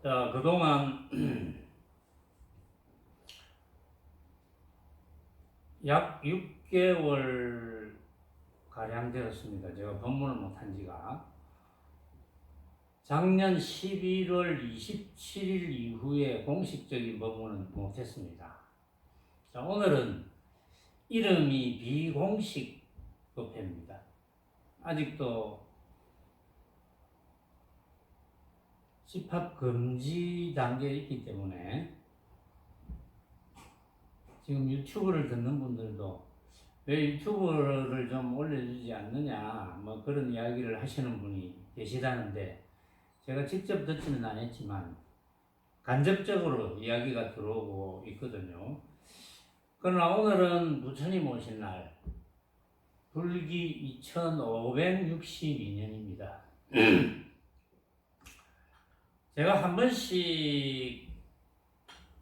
자, 그동안 약 6개월 가량 되었습니다. 제가 법문을 못한 지가. 작년 11월 27일 이후에 공식적인 법문은 못했습니다. 자, 오늘은 이름이 비공식 법회입니다. 아직도 집합 금지 단계에 있기 때문에 지금 유튜브를 듣는 분들도 왜 유튜브를 좀 올려주지 않느냐 뭐 그런 이야기를 하시는 분이 계시다는데, 제가 직접 듣지는 않았지만 간접적으로 이야기가 들어오고 있거든요. 그러나 오늘은 부처님 오신 날 불기 2562년입니다. 제가 한 번씩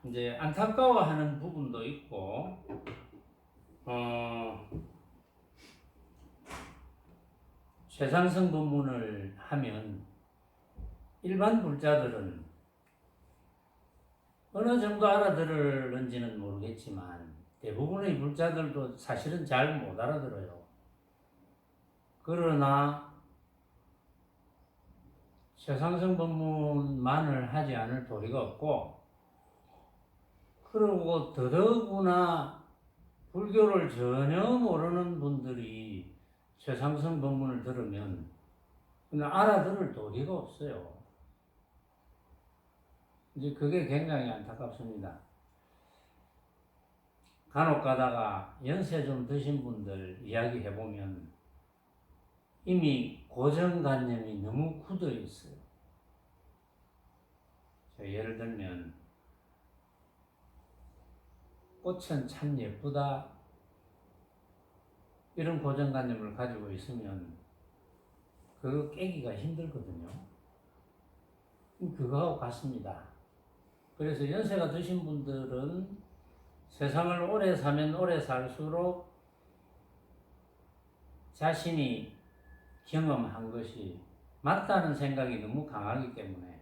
이제 안타까워하는 부분도 있고, 최상승 법문을 하면 일반 불자들은 어느 정도 알아들을는지는 모르겠지만 대부분의 불자들도 사실은 잘 못 알아들어요. 그러나 최상승 법문만을 하지 않을 도리가 없고, 그리고 더더구나 불교를 전혀 모르는 분들이 최상승 법문을 들으면 그냥 알아들을 도리가 없어요. 이제 그게 굉장히 안타깝습니다. 간혹 가다가 연세 좀 드신 분들 이야기 해보면 이미 고정관념이 너무 굳어 있어요. 예를 들면 꽃은 참 예쁘다, 이런 고정관념을 가지고 있으면 그거 깨기가 힘들거든요. 그거하고 같습니다. 그래서 연세가 드신 분들은 세상을 오래 사면 오래 살수록 자신이 경험한 것이 맞다는 생각이 너무 강하기 때문에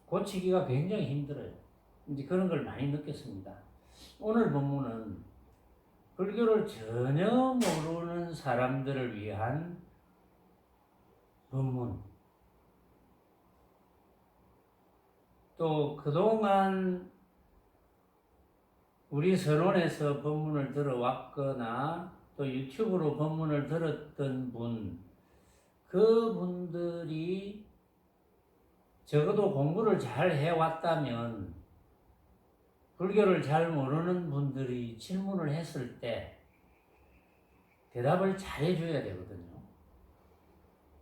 고치기가 굉장히 힘들어요. 이제 그런 걸 많이 느꼈습니다. 오늘 본문은 불교를 전혀 모르는 사람들을 위한 법문, 또 그동안 우리 선원에서 법문을 들어왔거나 또 유튜브로 법문을 들었던 분, 그분들이 적어도 공부를 잘 해왔다면 불교를 잘 모르는 분들이 질문을 했을 때 대답을 잘 해줘야 되거든요.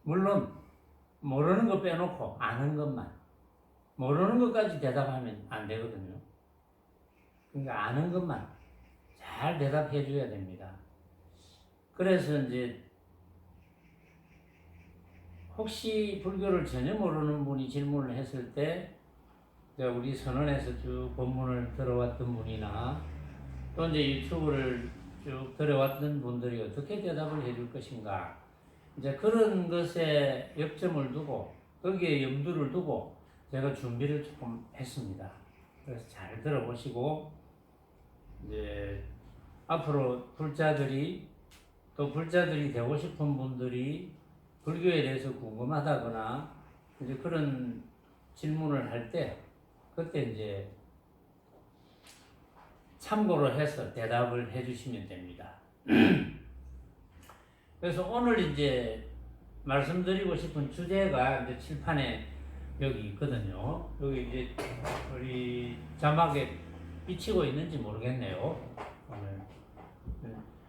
물론 모르는 거 빼놓고 아는 것만, 모르는 것까지 대답하면 안 되거든요. 그러니까 아는 것만 잘 대답해 줘야 됩니다. 그래서 이제 혹시 불교를 전혀 모르는 분이 질문을 했을 때 우리 선언에서 쭉 법문을 들어왔던 분이나 또 이제 유튜브를 쭉 들어왔던 분들이 어떻게 대답을 해줄 것인가, 이제 그런 것에 역점을 두고 거기에 염두를 두고 제가 준비를 조금 했습니다. 그래서 잘 들어보시고 이제 앞으로 불자들이 또 불자들이 되고 싶은 분들이 불교에 대해서 궁금하다거나 이제 그런 질문을 할 때 그때 이제 참고로 해서 대답을 해주시면 됩니다. 그래서 오늘 이제 말씀드리고 싶은 주제가 이제 칠판에 여기 있거든요. 여기 이제 우리 자막에 비치고 있는지 모르겠네요. 오늘.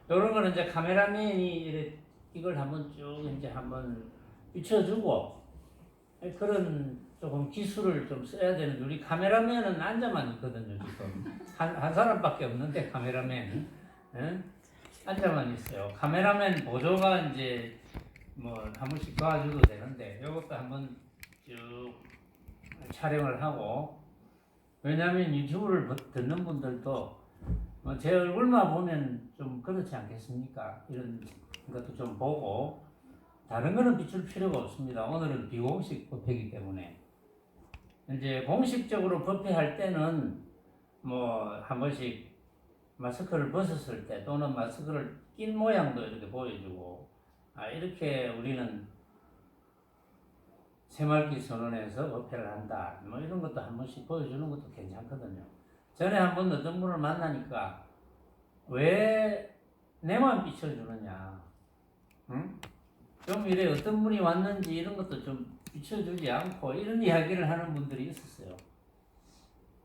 이런 거는 이제 카메라맨이 이걸 한번 쭉 이제 한번 비춰주고 그런 조금 기술을 좀 써야 되는데, 우리 카메라맨은 앉아만 있거든요. 지금 한 사람밖에 없는데 카메라맨 앉아만 있어요. 카메라맨 보조가 이제 뭐 한 번씩 도와줘도 되는데 이것도 한번 쭉 촬영을 하고, 왜냐하면 유튜브를 듣는 분들도 제 얼굴만 보면 좀 그렇지 않겠습니까? 이런 것도 좀 보고, 다른 거는 비출 필요가 없습니다. 오늘은 비공식 법회이기 때문에. 이제 공식적으로 법회할 때는 뭐 한 번씩 마스크를 벗었을 때 또는 마스크를 낀 모양도 이렇게 보여주고, 이렇게 우리는 새말기 선언에서 법회를 한다, 뭐 이런 것도 한 번씩 보여주는 것도 괜찮거든요. 전에 한 번 어떤 분을 만나니까 왜 내만 비춰주느냐, 응? 좀 이래 어떤 분이 왔는지 이런 것도 좀 비춰주지 않고 이런 이야기를 하는 분들이 있었어요.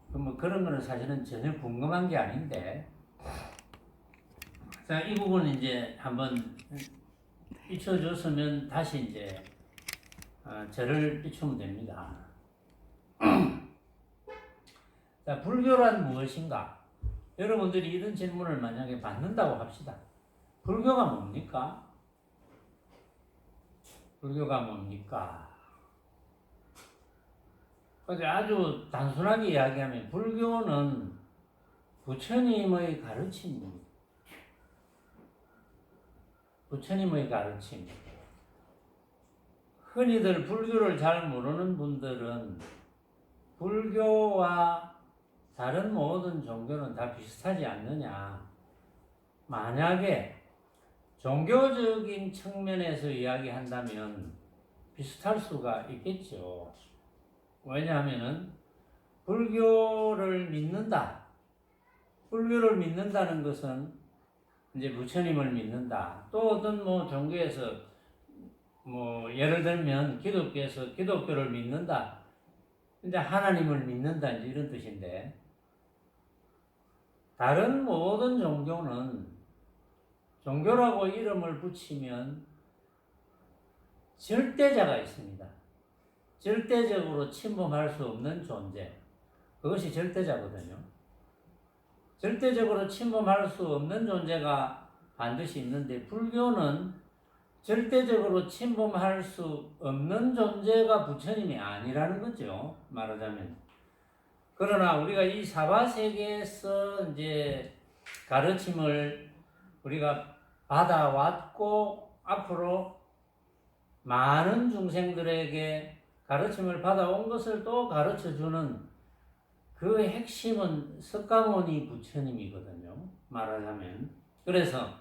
뭐 그런 거는 사실은 전혀 궁금한 게 아닌데, 자, 이 부분은 이제 한번 비춰줬으면 다시 이제 절을 비추면 됩니다. 자, 불교란 무엇인가? 여러분들이 이런 질문을 만약에 받는다고 합시다. 불교가 뭡니까? 불교가 뭡니까? 아주 단순하게 이야기하면 불교는 부처님의 가르침입니다. 부처님의 가르침. 흔히들 불교를 잘 모르는 분들은 불교와 다른 모든 종교는 다 비슷하지 않느냐. 만약에 종교적인 측면에서 이야기한다면 비슷할 수가 있겠죠. 왜냐하면은 불교를 믿는다. 불교를 믿는다는 것은 이제 부처님을 믿는다. 또 어떤 뭐 종교에서 뭐 예를 들면 기독교에서 기독교를 믿는다. 이제 하나님을 믿는다, 이제 이런 뜻인데, 다른 모든 종교는 종교라고 이름을 붙이면 절대자가 있습니다. 절대적으로 침범할 수 없는 존재. 그것이 절대자거든요. 절대적으로 침범할 수 없는 존재가 반드시 있는데, 불교는 절대적으로 침범할 수 없는 존재가 부처님이 아니라는 거죠. 말하자면. 그러나 우리가 이 사바세계에서 이제 가르침을 우리가 받아왔고, 앞으로 많은 중생들에게 가르침을 받아온 것을 또 가르쳐주는 그 핵심은 석가모니 부처님이거든요. 말하자면. 그래서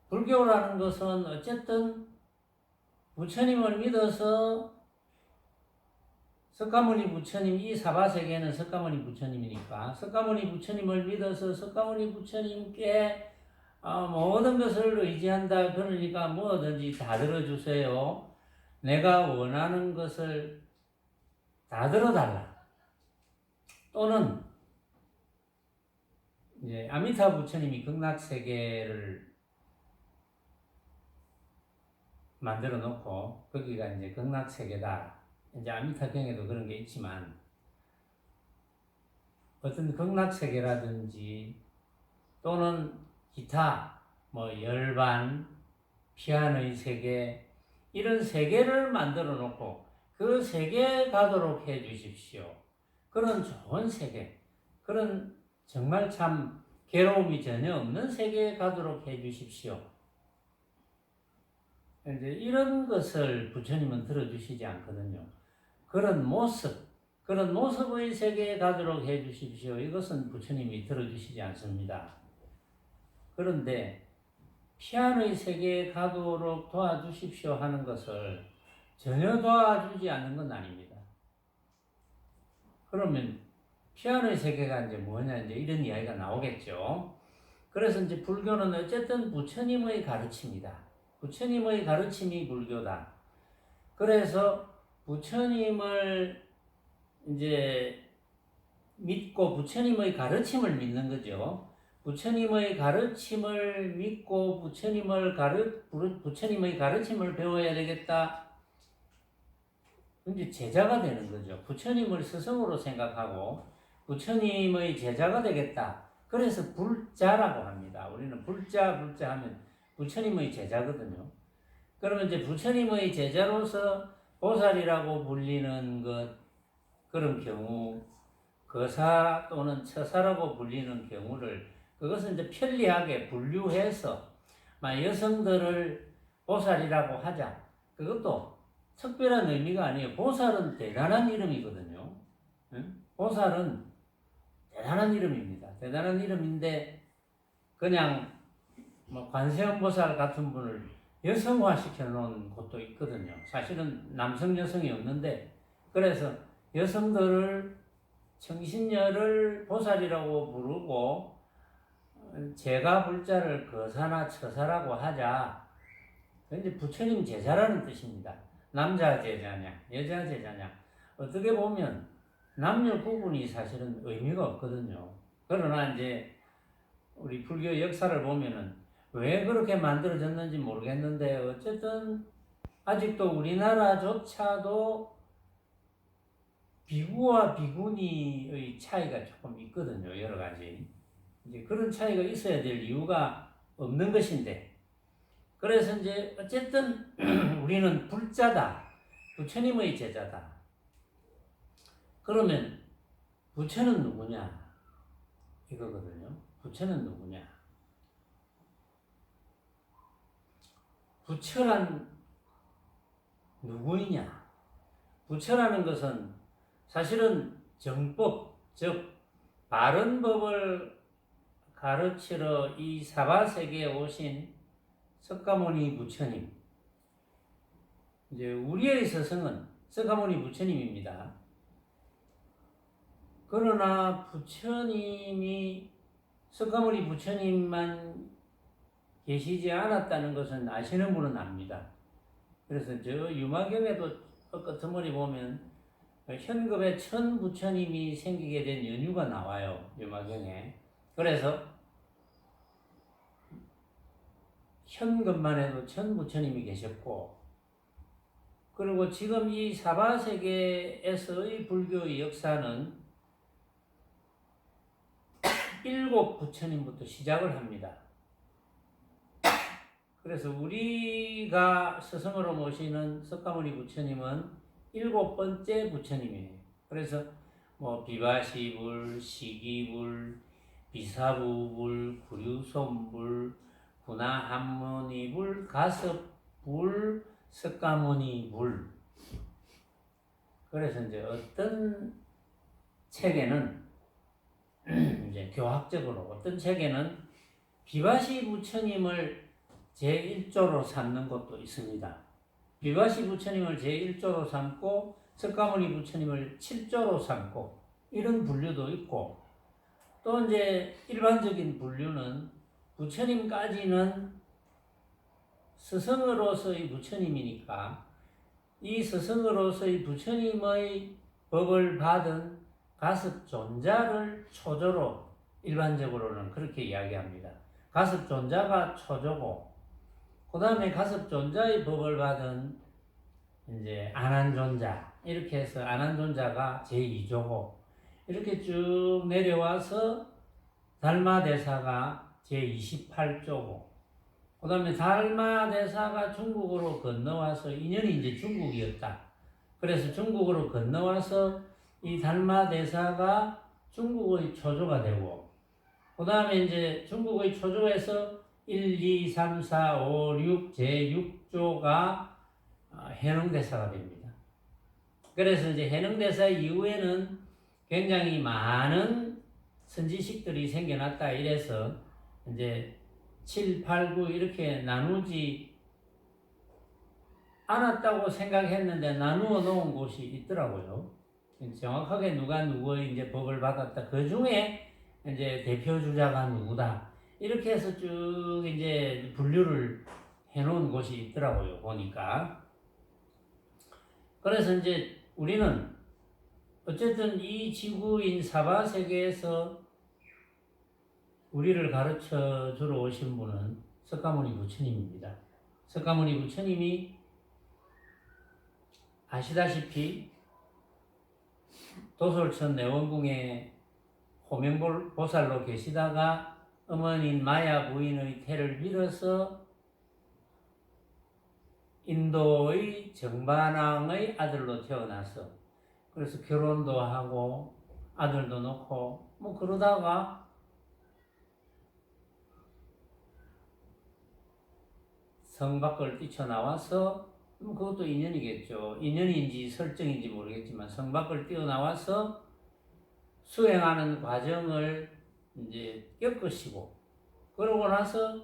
불교라는 것은 어쨌든 부처님을 믿어서, 석가모니 부처님, 이 사바세계는 석가모니 부처님이니까 석가모니 부처님을 믿어서 석가모니 부처님께 모든 것을 의지한다. 그러니까 뭐든지 다 들어주세요. 내가 원하는 것을 다 들어달라. 또는 이제 아미타 부처님이 극락세계를 만들어 놓고 거기가 이제 극락세계다. 이제 아미타경에도 그런 게 있지만, 어떤 극락세계라든지 또는 기타 뭐 열반, 피안의 세계, 이런 세계를 만들어 놓고 그 세계에 가도록 해 주십시오. 그런 좋은 세계, 그런 정말 참 괴로움이 전혀 없는 세계에 가도록 해 주십시오. 이제 이런 것을 부처님은 들어주시지 않거든요. 그런 모습의 세계에 가도록 해 주십시오. 이것은 부처님이 들어주시지 않습니다. 그런데 피안의 세계에 가도록 도와주십시오 하는 것을 전혀 도와주지 않는 건 아닙니다. 그러면 피안의 세계가 이제 뭐냐, 이제 이런 이야기가 나오겠죠. 그래서 이제 불교는 어쨌든 부처님의 가르침이다. 부처님의 가르침이 불교다. 그래서 부처님을 이제 믿고 부처님의 가르침을 믿는 거죠. 부처님의 가르침을 믿고 부처님의 가르침을 배워야 되겠다. 이제 제자가 되는 거죠. 부처님을 스승으로 생각하고 부처님의 제자가 되겠다. 그래서 불자라고 합니다. 우리는 불자 하면 부처님의 제자거든요. 그러면 이제 부처님의 제자로서 보살이라고 불리는 것, 그런 경우, 거사 또는 처사라고 불리는 경우를, 그것은 이제 편리하게 분류해서 여성들을 보살이라고 하자. 그것도 특별한 의미가 아니에요. 보살은 대단한 이름이거든요. 응? 보살은 대단한 이름입니다. 대단한 이름인데 그냥 뭐 관세음보살 같은 분을 여성화 시켜놓은 곳도 있거든요. 사실은 남성 여성이 없는데 그래서 여성들을 청신녀를 보살이라고 부르고 제가 불자를 거사나 처사라고 하자. 이제 부처님 제자라는 뜻입니다. 남자 제자냐, 여자 제자냐. 어떻게 보면 남녀 구분이 사실은 의미가 없거든요. 그러나 이제 우리 불교 역사를 보면은 왜 그렇게 만들어졌는지 모르겠는데 어쨌든 아직도 우리나라조차도 비구와 비구니의 차이가 조금 있거든요. 여러 가지. 이제 그런 차이가 있어야 될 이유가 없는 것인데 그래서 이제 어쨌든 우리는 불자다. 부처님의 제자다. 그러면 부처는 누구냐? 이거거든요. 부처는 누구냐? 부처란 누구이냐? 부처라는 것은 사실은 정법, 즉 바른 법을 가르치러 이 사바세계에 오신 석가모니 부처님. 이제 우리의 스승은 석가모니 부처님입니다. 그러나 부처님이 석가모니 부처님만 계시지 않았다는 것은 아시는 분은 압니다. 그래서 저 유마경에도 끄트머리 보면 현급에 천부처님이 생기게 된 연유가 나와요. 유마경에. 그래서 현급만 해도 천부처님이 계셨고 그리고 지금 이 사바세계에서의 불교의 역사는 7 부처님부터 시작을 합니다. 그래서 우리가 스승으로 모시는 석가모니 부처님은 7번째 부처님이에요. 그래서 뭐 비바시불, 시기불, 비사부불, 구류손불, 구나한무니불, 가섭불, 석가모니불. 그래서 이제 어떤 책에는 이제 교학적으로 어떤 책에는 비바시 부처님을 제1조로 삼는 것도 있습니다. 비바시 부처님을 제1조로 삼고 석가모니 부처님을 7조로 삼고 이런 분류도 있고 또 이제 일반적인 분류는 부처님까지는 스승으로서의 부처님이니까 이 스승으로서의 부처님의 법을 받은 가섭존자를 초조로 일반적으로는 그렇게 이야기합니다. 가섭존자가 초조고 그 다음에 가섭존자의 법을 받은 이제 아난존자 이렇게 해서 아난존자가 제2조고 이렇게 쭉 내려와서 달마대사가 제28조고 그 다음에 달마대사가 중국으로 건너와서 인연이 이제 중국이었다. 그래서 중국으로 건너와서 이 달마대사가 중국의 초조가 되고 그 다음에 이제 중국의 초조에서 1, 2, 3, 4, 5, 6, 제6조가 해능대사가 됩니다. 그래서 이제 해능대사 이후에는 굉장히 많은 선지식들이 생겨났다 이래서 이제 7, 8, 9 이렇게 나누지 않았다고 생각했는데 나누어 놓은 곳이 있더라고요. 정확하게 누가 누구의 이제 법을 받았다. 그 중에 이제 대표 주자가 누구다. 이렇게 해서 쭉 이제 분류를 해 놓은 곳이 있더라고요. 보니까. 그래서 이제 우리는 어쨌든 이 지구인 사바세계에서 우리를 가르쳐 주러 오신 분은 석가모니 부처님입니다. 석가모니 부처님이 아시다시피 도솔천 내원궁에 호명보살로 계시다가 어머니인 마야 부인의 태를 빌어서 인도의 정반왕의 아들로 태어나서 그래서 결혼도 하고 아들도 낳고 뭐 그러다가 성 밖을 뛰쳐나와서 그럼 그것도 인연이겠죠. 인연인지 설정인지 모르겠지만 성 밖을 뛰어나와서 수행하는 과정을 이제 겪으시고 그러고 나서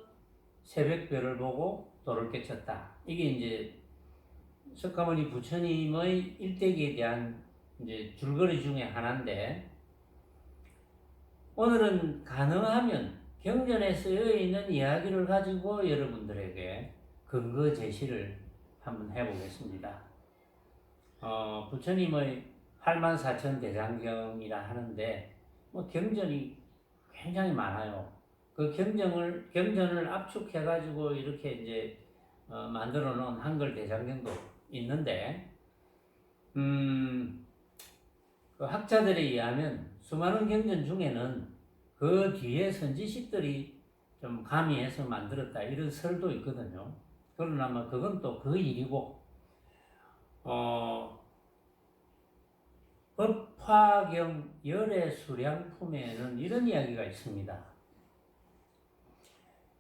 새벽별을 보고 도를 깨쳤다. 이게 이제 석가모니 부처님의 일대기에 대한 이제 줄거리 중에 하나인데 오늘은 가능하면 경전에 쓰여 있는 이야기를 가지고 여러분들에게 근거 제시를 한번 해보겠습니다. 부처님의 84,000 대장경이라 하는데 뭐 경전이 굉장히 많아요. 그 경전을 압축해가지고 이렇게 이제 만들어 놓은 한글 대장경도 있는데, 그 학자들에 의하면 수많은 경전 중에는 그 뒤에 선지식들이 좀 가미해서 만들었다 이런 설도 있거든요. 그러나 뭐 그건 또 그 일이고, 법화경 열애 수량품에는 이런 이야기가 있습니다.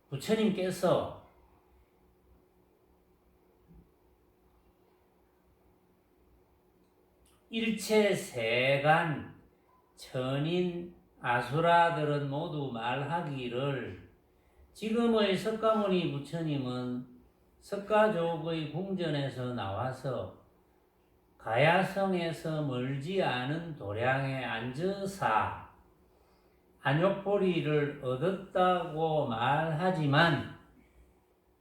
부처님께서 일체 세간 천인 아수라들은 모두 말하기를 지금의 석가모니 부처님은 석가족의 궁전에서 나와서 가야성에서 멀지 않은 도량에 앉으사 안욕보리를 얻었다고 말하지만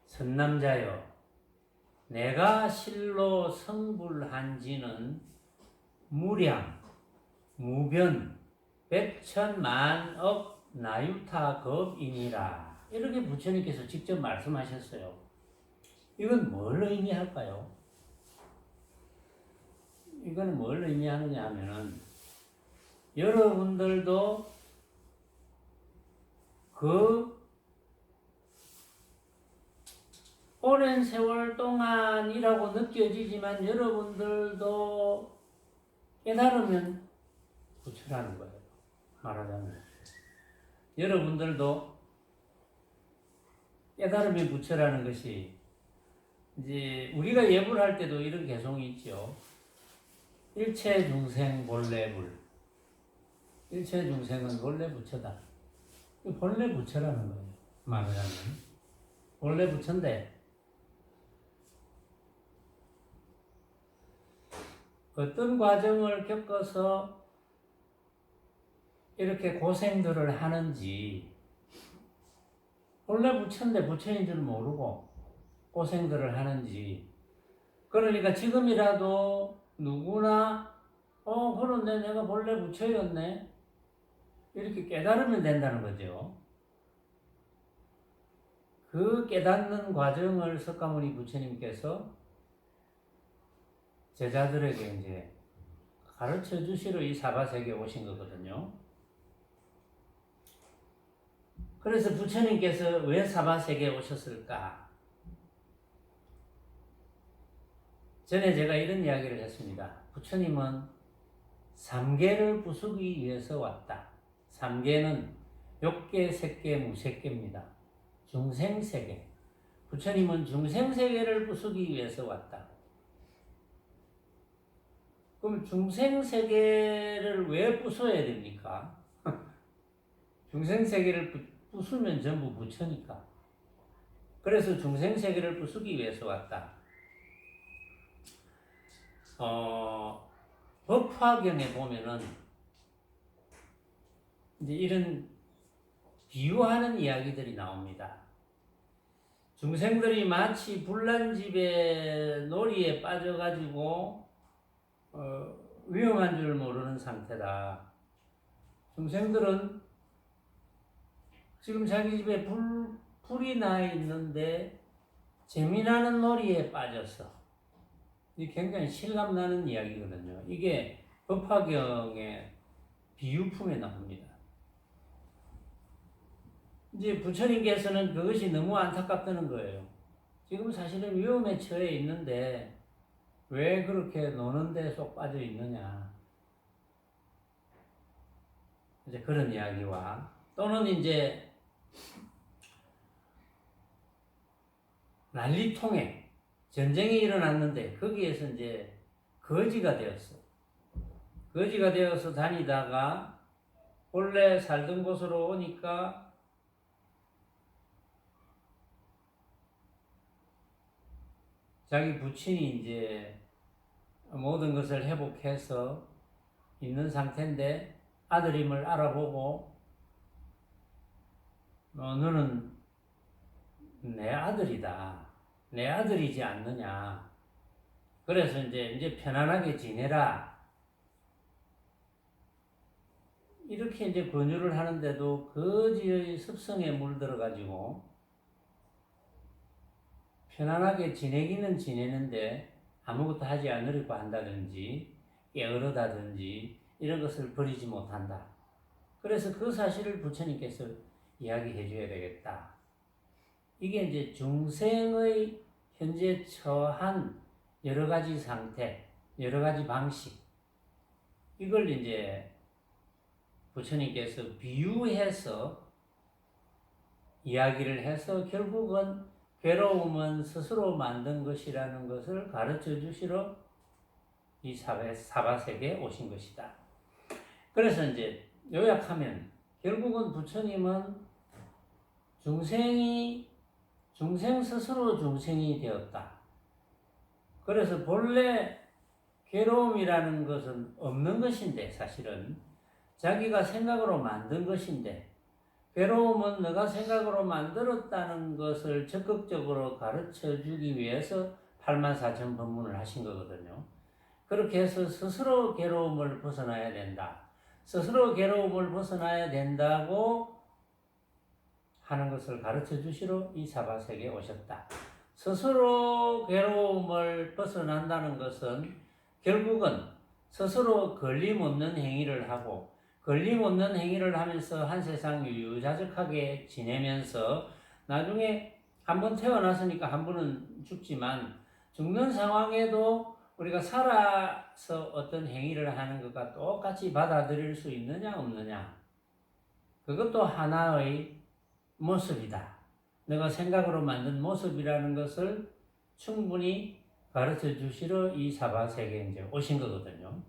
선남자여 내가 실로 성불한 지는 무량, 무변, 백천만억 나유타겁이니라 이렇게 부처님께서 직접 말씀하셨어요. 이건 뭘 의미할까요? 이거는 뭘 의미하느냐 하면은 여러분들도 그 오랜 세월 동안이라고 느껴지지만 여러분들도 깨달으면 부처라는 거예요. 말하자면 여러분들도 깨달으면 부처라는 것이 이제 우리가 예불 할 때도 이런 개송이 있죠. 일체 중생 본래 불. 일체 중생은 본래 부처다. 본래 부처라는 거예요. 말하자면 본래 부처인데 어떤 과정을 겪어서 이렇게 고생들을 하는지 본래 부처인데 부처인 줄 모르고 고생들을 하는지 그러니까 지금이라도 누구나 그런데 내가 본래 부처였네 이렇게 깨달으면 된다는 거죠. 그 깨닫는 과정을 석가모니 부처님께서 제자들에게 이제 가르쳐 주시러 이 사바세계에 오신 거거든요. 그래서 부처님께서 왜 사바세계에 오셨을까? 전에 제가 이런 이야기를 했습니다. 부처님은 삼계를 부수기 위해서 왔다. 삼계는 욕계, 색계, 무색계입니다. 중생세계. 부처님은 중생세계를 부수기 위해서 왔다. 그럼 중생세계를 왜 부숴야 됩니까? 중생세계를 부수면 전부 부처니까. 그래서 중생세계를 부수기 위해서 왔다. 법화경에 보면은 이제 이런 비유하는 이야기들이 나옵니다. 중생들이 마치 불난집에 놀이에 빠져가지고 위험한 줄 모르는 상태다. 중생들은 지금 자기 집에 불이 나 있는데 재미나는 놀이에 빠져서 이 굉장히 실감나는 이야기거든요. 이게 법화경의 비유품에 나옵니다. 이제 부처님께서는 그것이 너무 안타깝다는 거예요. 지금 사실은 위험에 처해 있는데 왜 그렇게 노는 데 쏙 빠져 있느냐. 이제 그런 이야기와 또는 이제 난리통에 전쟁이 일어났는데 거기에서 이제 거지가 되었어. 거지가 되어서 다니다가 본래 살던 곳으로 오니까 자기 부친이 이제 모든 것을 회복해서 있는 상태인데 아들임을 알아보고 너는 내 아들이다. 내 아들이지 않느냐. 그래서 이제 편안하게 지내라. 이렇게 이제 권유를 하는데도 거지의 습성에 물들어가지고 편안하게 지내기는 지내는데 아무것도 하지 않으려고 한다든지 게으르다든지 이런 것을 버리지 못한다. 그래서 그 사실을 부처님께서 이야기해 줘야 되겠다. 이게 이제 중생의 현재 처한 여러 가지 상태, 여러 가지 방식, 이걸 이제 부처님께서 비유해서 이야기를 해서 결국은 괴로움은 스스로 만든 것이라는 것을 가르쳐 주시러 이 사바세계에 오신 것이다. 그래서 이제 요약하면 결국은 부처님은 중생 스스로 중생이 되었다. 그래서 본래 괴로움이라는 것은 없는 것인데 사실은 자기가 생각으로 만든 것인데 괴로움은 너가 생각으로 만들었다는 것을 적극적으로 가르쳐 주기 위해서 84,000 법문을 하신 거거든요. 그렇게 해서 스스로 괴로움을 벗어나야 된다. 스스로 괴로움을 벗어나야 된다고 하는 것을 가르쳐 주시러 이 사바세계에 오셨다. 스스로 괴로움을 벗어난다는 것은 결국은 스스로 걸림없는 행위를 하고 걸림없는 행위를 하면서 한 세상 유유자적하게 지내면서 나중에 한번 태어났으니까 한 번은 죽지만 죽는 상황에도 우리가 살아서 어떤 행위를 하는 것과 똑같이 받아들일 수 있느냐 없느냐, 그것도 하나의 모습이다. 내가 생각으로 만든 모습이라는 것을 충분히 가르쳐 주시러 이 사바세계에 이제 오신 거거든요.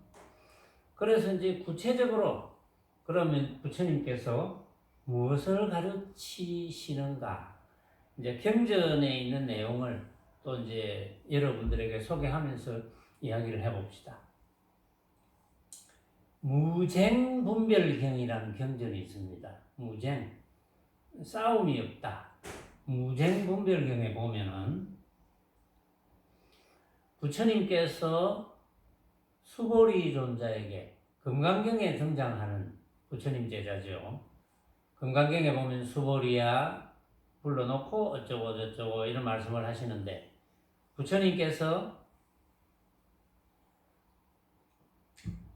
그래서 이제 구체적으로 그러면 부처님께서 무엇을 가르치시는가? 이제 경전에 있는 내용을 또 이제 여러분들에게 소개하면서 이야기를 해봅시다. 무쟁분별경이라는 경전이 있습니다. 무쟁, 싸움이 없다. 무쟁분별경에 보면은 부처님께서 수보리 존자에게 금강경에 등장하는 부처님 제자죠. 금강경에 보면 수보리야 불러놓고 어쩌고 저쩌고 이런 말씀을 하시는데 부처님께서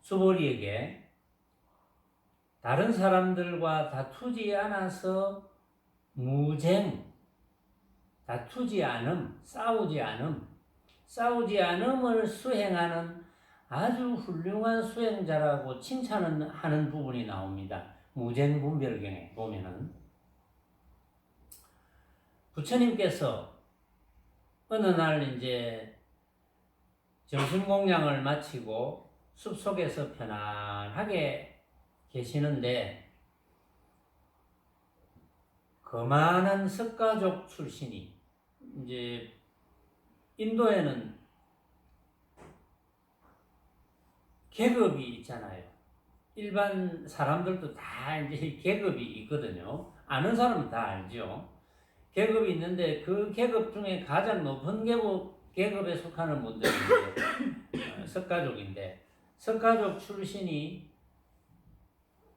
수보리에게 다른 사람들과 다투지 않아서 무쟁, 다투지 않음, 싸우지 않음을 수행하는 아주 훌륭한 수행자라고 칭찬을 하는 부분이 나옵니다. 무쟁분별경에 보면은 부처님께서 어느 날 이제 점심 공양을 마치고 숲속에서 편안하게 계시는데 거만한 석가족 출신이, 이제 인도에는 계급이 있잖아요. 일반 사람들도 다 이제 계급이 있거든요. 아는 사람은 다 알죠. 계급이 있는데 그 계급 중에 가장 높은 계급에 속하는 분들이 이제 석가족인데 석가족 출신이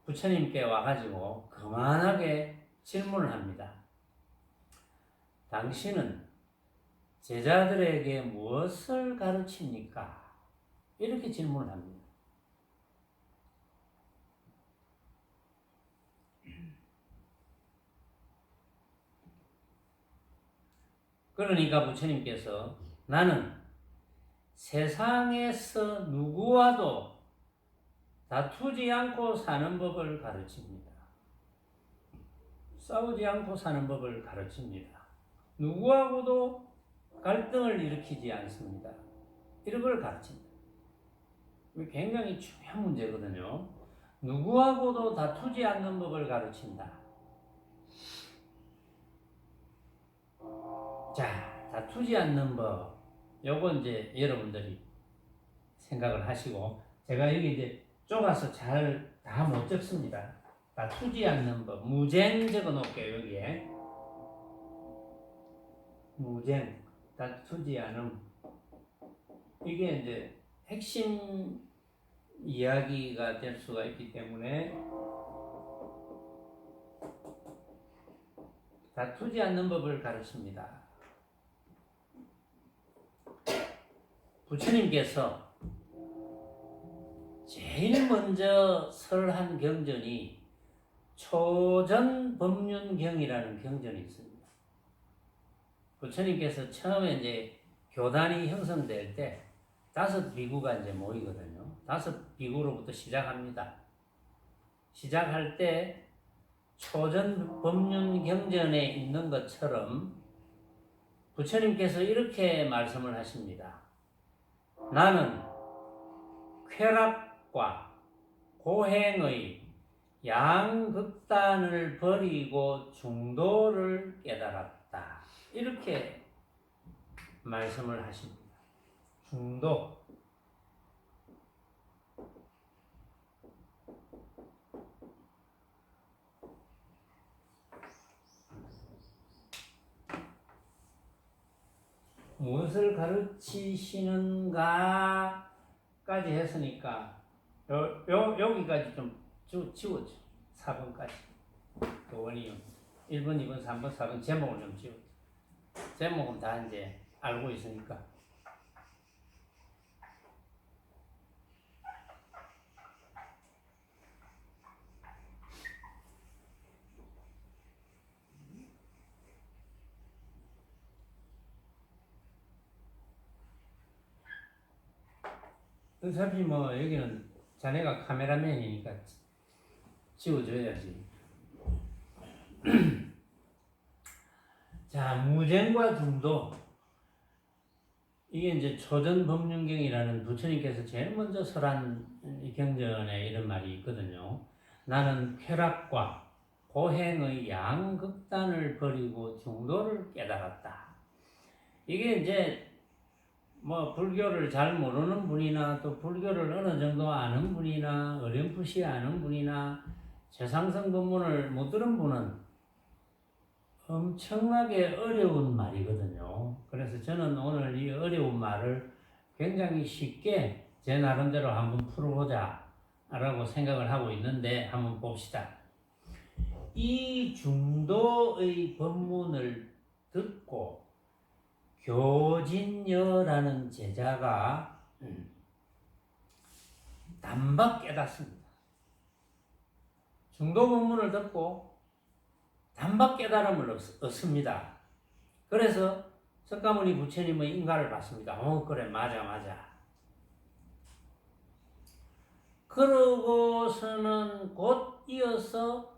부처님께 와가지고 거만하게 질문을 합니다. 당신은 제자들에게 무엇을 가르칩니까? 이렇게 질문을 합니다. 그러니까 부처님께서 나는 세상에서 누구와도 다투지 않고 사는 법을 가르칩니다. 싸우지 않고 사는 법을 가르칩니다. 누구하고도 갈등을 일으키지 않습니다. 이런 걸 가르칩니다. 굉장히 중요한 문제거든요. 누구하고도 다투지 않는 법을 가르친다. 자, 다투지 않는 법. 요거 이제 여러분들이 생각을 하시고, 제가 여기 이제 좁아서 잘 다 못 적습니다. 다투지 않는 법. 무쟁 적어 놓을게요, 여기에. 무쟁. 다투지 않음. 이게 이제 핵심 이야기가 될 수가 있기 때문에 다투지 않는 법을 가르칩니다. 부처님께서 제일 먼저 설한 경전이 초전법륜경이라는 경전이 있습니다. 부처님께서 처음에 이제 교단이 형성될 때 5비구가 이제 모이거든요. 5비구로부터 시작합니다. 시작할 때 초전법륜경전에 있는 것처럼 부처님께서 이렇게 말씀을 하십니다. 나는 쾌락과 고행의 양극단을 버리고 중도를 깨달았다. 이렇게 말씀을 하십니다. 중도. 무엇을 가르치시는가 까지 했으니까 여기까지 좀 지워줘. 4번까지. 그 원이요. 1번, 2번, 3번, 4번 제목을 좀 지워줘. 제목은 다 이제 알고 있으니까. 어차피 뭐 여기는 자네가 카메라맨이니까 지워줘야지. 자, 무쟁과 중도. 이게 이제 초전법륜경이라는 부처님께서 제일 먼저 설한 경전에 이런 말이 있거든요. 나는 쾌락과 고행의 양극단을 버리고 중도를 깨달았다. 이게 이제 뭐 불교를 잘 모르는 분이나 또 불교를 어느 정도 아는 분이나 어렴풋이 아는 분이나 최상승 법문을 못 들은 분은 엄청나게 어려운 말이거든요. 그래서 저는 오늘 이 어려운 말을 굉장히 쉽게 제 나름대로 한번 풀어보자 라고 생각을 하고 있는데 한번 봅시다. 이 중도의 법문을 듣고 교진여라는 제자가 단박 깨닫습니다. 중도 법문을 듣고 단박 깨달음을 얻습니다. 그래서 석가모니 부처님의 인가를 받습니다. 그래, 맞아. 그러고서는 곧 이어서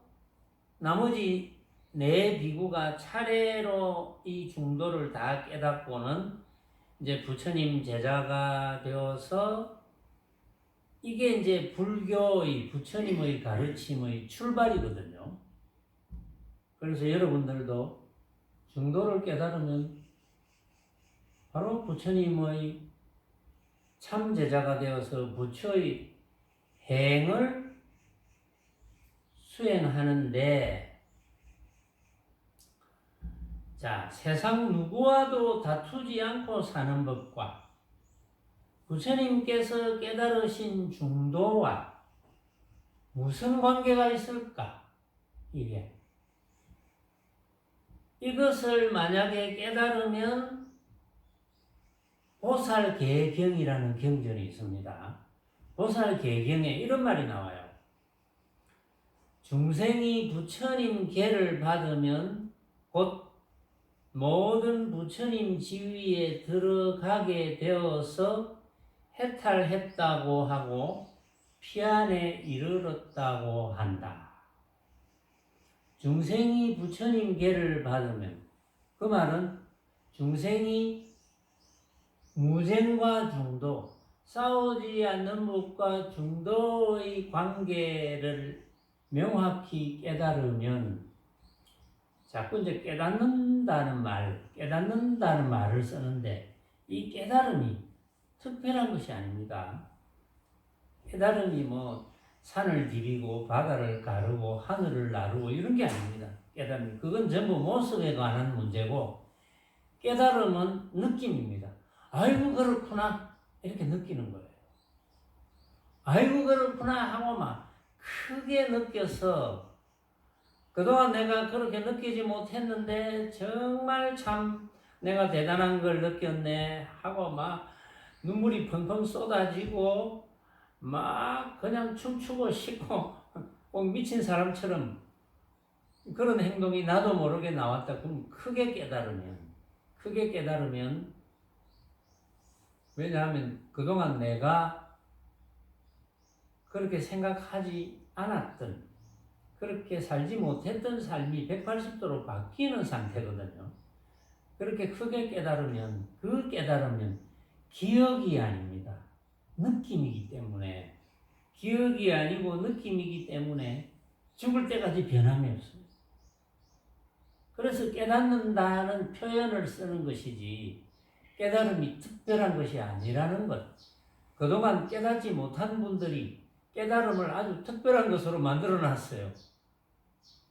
나머지 4비구가 차례로 이 중도를 다 깨닫고는 이제 부처님 제자가 되어서 이게 이제 불교의 부처님의 가르침의 출발이거든요. 그래서 여러분들도 중도를 깨달으면 바로 부처님의 참 제자가 되어서 부처의 행을 수행하는데, 자, 세상 누구와도 다투지 않고 사는 법과 부처님께서 깨달으신 중도와 무슨 관계가 있을까? 이것을 만약에 깨달으면 보살계경이라는 경전이 있습니다. 보살계경에 이런 말이 나와요. 중생이 부처님 계를 받으면 곧 모든 부처님 지위에 들어가게 되어서 해탈했다고 하고 피안에 이르렀다고 한다. 중생이 부처님 계를 받으면, 그 말은 중생이 무쟁과 중도, 싸우지 않는 법과 중도의 관계를 명확히 깨달으면 자꾸 이제 깨닫는다는 말을 쓰는데 이 깨달음이 특별한 것이 아닙니다. 깨달음이 뭐 산을 디비고 바다를 가르고 하늘을 나르고 이런 게 아닙니다. 깨달음이 그건 전부 모습에 관한 문제고 깨달음은 느낌입니다. 아이고 그렇구나 이렇게 느끼는 거예요. 아이고 그렇구나 하고 막 크게 느껴서 그동안 내가 그렇게 느끼지 못했는데 정말 참 내가 대단한 걸 느꼈네 하고 막 눈물이 펑펑 쏟아지고 막 그냥 춤추고 싶고 꼭 미친 사람처럼 그런 행동이 나도 모르게 나왔다. 그럼 크게 깨달으면 왜냐하면 그동안 내가 그렇게 생각하지 않았던 그렇게 살지 못했던 삶이 180도로 바뀌는 상태거든요. 그렇게 크게 깨달으면 그 깨달으면 기억이 아닙니다. 느낌이기 때문에 기억이 아니고 느낌이기 때문에 죽을 때까지 변함이 없어요. 그래서 깨닫는다는 표현을 쓰는 것이지 깨달음이 특별한 것이 아니라는 것. 그동안 깨닫지 못한 분들이 깨달음을 아주 특별한 것으로 만들어 놨어요.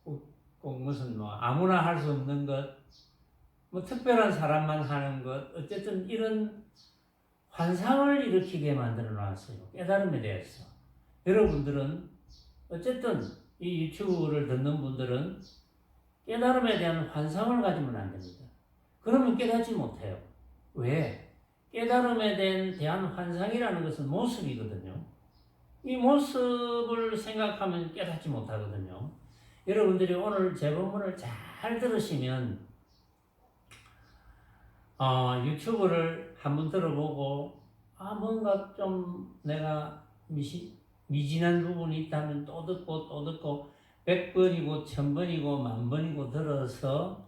꼭 무슨 뭐 아무나 할 수 없는 것, 뭐 특별한 사람만 하는 것, 어쨌든 이런 환상을 일으키게 만들어 놨어요. 깨달음에 대해서. 여러분들은 어쨌든 이 유튜브를 듣는 분들은 깨달음에 대한 환상을 가지면 안 됩니다. 그러면 깨닫지 못해요. 왜? 깨달음에 대한 환상이라는 것은 모습이거든요. 이 모습을 생각하면 깨닫지 못하거든요. 여러분들이 오늘 제 본문을 잘 들으시면 유튜브를 한번 들어보고 뭔가 좀 내가 미진한 부분이 있다면 또 듣고 100번이고 1000번이고 10,000번이고 들어서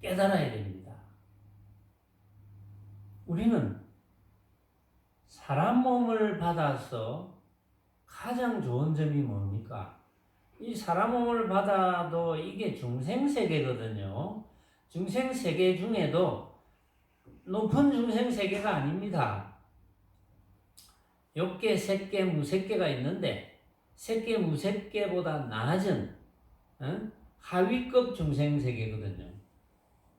깨달아야 됩니다. 우리는 사람 몸을 받아서 가장 좋은 점이 뭡니까? 이 사람 몸을 받아도 이게 중생세계거든요. 중생세계 중에도 높은 중생세계가 아닙니다. 욕계, 색계, 무색계가 있는데 색계, 무색계보다 낮은 하위급 중생세계거든요.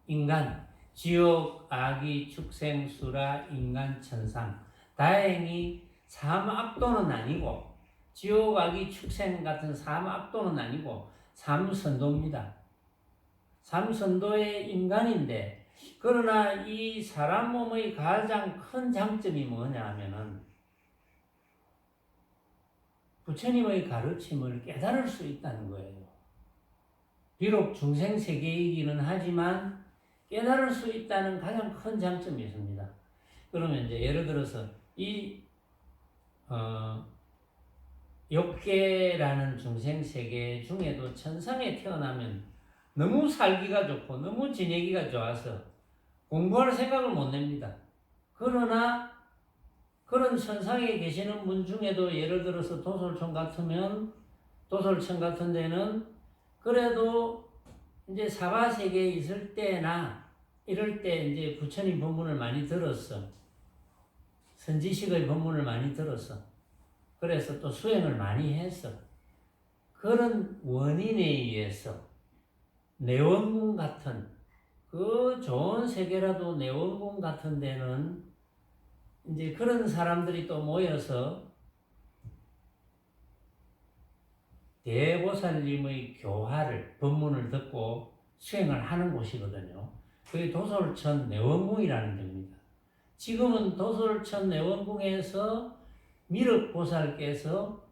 인간, 지옥, 아기, 축생, 수라, 인간, 천상. 다행히 삼압도는 아니고 지옥, 아기, 축생 같은 삼압도는 아니고 삼선도입니다. 삼선도의 인간인데 그러나 이 사람 몸의 가장 큰 장점이 뭐냐 하면은 부처님의 가르침을 깨달을 수 있다는 거예요. 비록 중생세계이기는 하지만 깨달을 수 있다는 가장 큰 장점이 있습니다. 그러면 이제 예를 들어서 이 욕계라는 중생세계 중에도 천상에 태어나면 너무 살기가 좋고 너무 지내기가 좋아서 공부할 생각을 못 냅니다. 그러나 그런 천상에 계시는 분 중에도 예를 들어서 도솔천 같은 데는 그래도 이제 사바세계에 있을 때나 이럴 때 이제 부처님 법문을 많이 들었어. 선지식의 법문을 많이 들었어. 그래서 또 수행을 많이 했어. 그런 원인에 의해서 내원궁 같은 그 좋은 세계라도 내원궁 같은 데는 이제 그런 사람들이 또 모여서 대보살님의 교화를 법문을 듣고 수행을 하는 곳이거든요. 그게 도솔천 내원궁이라는 데입니다. 지금은 도솔천 내원궁에서 미륵보살께서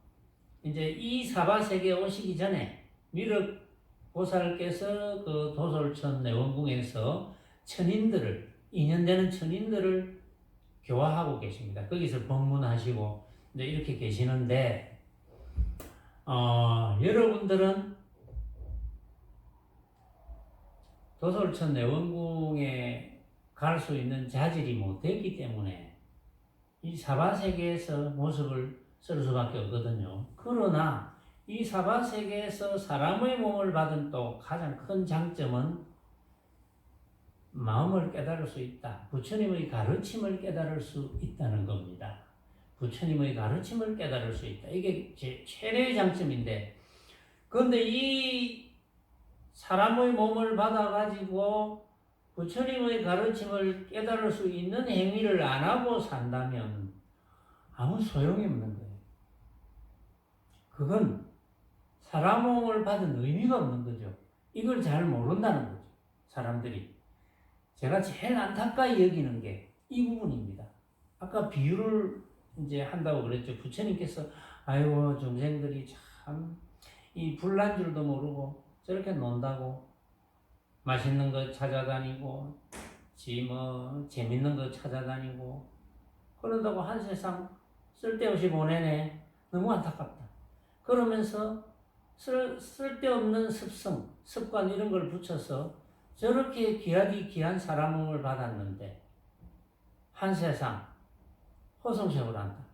이제 이 사바세계에 오시기 전에 미륵보살께서 그 도솔천 내원궁에서 인연되는 천인들을 교화하고 계십니다. 거기서 법문하시고 이제 이렇게 계시는데 여러분들은 도솔천 내원궁에 갈 수 있는 자질이 못 됐기 때문에 이 사바세계에서 모습을 쓸 수밖에 없거든요. 그러나 이 사바세계에서 사람의 몸을 받은 또 가장 큰 장점은 마음을 깨달을 수 있다. 부처님의 가르침을 깨달을 수 있다는 겁니다. 부처님의 가르침을 깨달을 수 있다. 이게 제 최대의 장점인데, 그런데 이 사람의 몸을 받아가지고 부처님의 가르침을 깨달을 수 있는 행위를 안 하고 산다면 아무 소용이 없는 거예요. 그건 사람 몸을 받은 의미가 없는 거죠. 이걸 잘 모른다는 거죠. 사람들이. 제가 제일 안타까이 여기는 게 이 부분입니다. 아까 비유를 이제 한다고 그랬죠. 부처님께서 아이고 중생들이 참 이 불난 줄도 모르고 저렇게 논다고 맛있는 거 찾아다니고 재밌는 거 찾아다니고 그런다고 한 세상 쓸데없이 보내네. 너무 안타깝다. 그러면서 쓸데없는 습관 이런 걸 붙여서 저렇게 귀한 사람 몸을 받았는데 한 세상 허송세월 한다.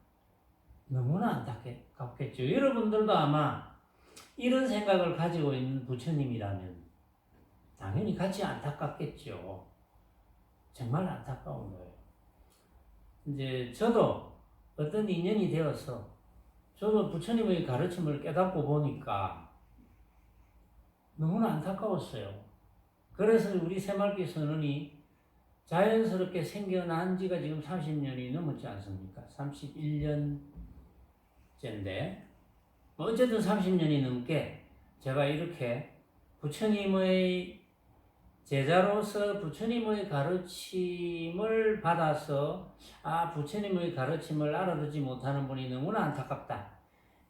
너무나 안타깝겠죠. 여러분들도 아마 이런 생각을 가지고 있는 부처님이라면 당연히 같이 안타깝겠죠. 정말 안타까운 거예요. 이제 저도 어떤 인연이 되어서 저도 부처님의 가르침을 깨닫고 보니까 너무나 안타까웠어요. 그래서 우리 새마을교회 선언이 자연스럽게 생겨난 지가 지금 30년이 넘었지 않습니까? 31년째인데 어쨌든 30년이 넘게 제가 이렇게 부처님의 제자로서 부처님의 가르침을 받아서 부처님의 가르침을 알아듣지 못하는 분이 너무나 안타깝다.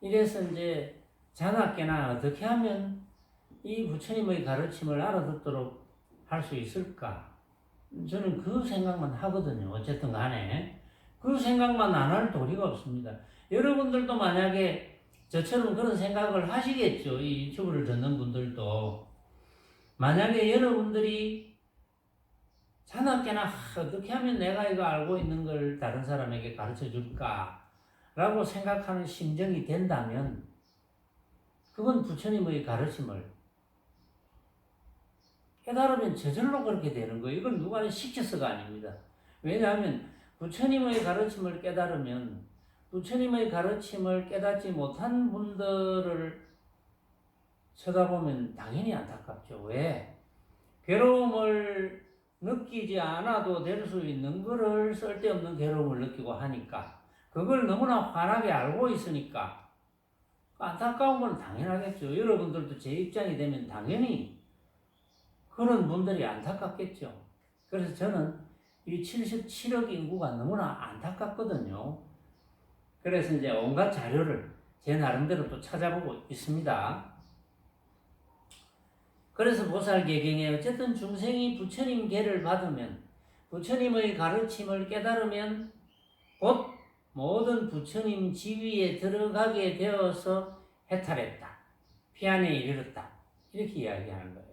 이래서 이제 자나깨나 어떻게 하면 이 부처님의 가르침을 알아듣도록 할 수 있을까? 저는 그 생각만 하거든요. 어쨌든 간에 그 생각만 안 할 도리가 없습니다. 여러분들도 만약에 저처럼 그런 생각을 하시겠죠. 이 유튜브를 듣는 분들도. 만약에 여러분들이 자나깨나 어떻게 하면 내가 이거 알고 있는 걸 다른 사람에게 가르쳐 줄까? 라고 생각하는 심정이 된다면 그건 부처님의 가르침을 깨달으면 저절로 그렇게 되는 거예요. 이건 누가 시켜서가 아닙니다. 왜냐하면 부처님의 가르침을 깨달으면 부처님의 가르침을 깨닫지 못한 분들을 쳐다보면 당연히 안타깝죠. 왜? 괴로움을 느끼지 않아도 될 수 있는 거를 쓸데없는 괴로움을 느끼고 하니까 그걸 너무나 환하게 알고 있으니까 안타까운 건 당연하겠죠. 여러분들도 제 입장이 되면 당연히 그런 분들이 안타깝겠죠. 그래서 저는 이 77억 인구가 너무나 안타깝거든요. 그래서 이제 온갖 자료를 제 나름대로 또 찾아보고 있습니다. 그래서 보살계경에 어쨌든 중생이 부처님 계를 받으면 부처님의 가르침을 깨달으면 곧 모든 부처님 지위에 들어가게 되어서 해탈했다. 피안에 이르렀다. 이렇게 이야기하는 거예요.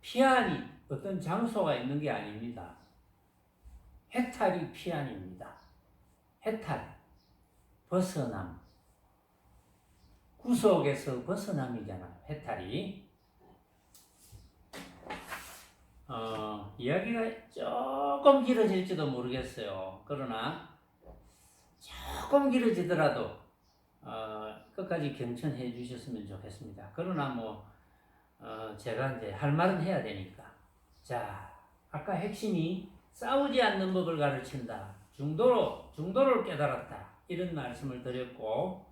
피안이 어떤 장소가 있는 게 아닙니다. 해탈이 피안입니다. 해탈, 벗어남. 구속에서 벗어남이잖아요. 해탈이. 이야기가 조금 길어질지도 모르겠어요. 그러나 조금 길어지더라도 끝까지 경청해 주셨으면 좋겠습니다. 그러나 제가 이제 할 말은 해야 되니까. 자, 아까 핵심이 싸우지 않는 법을 가르친다. 중도를 깨달았다. 이런 말씀을 드렸고,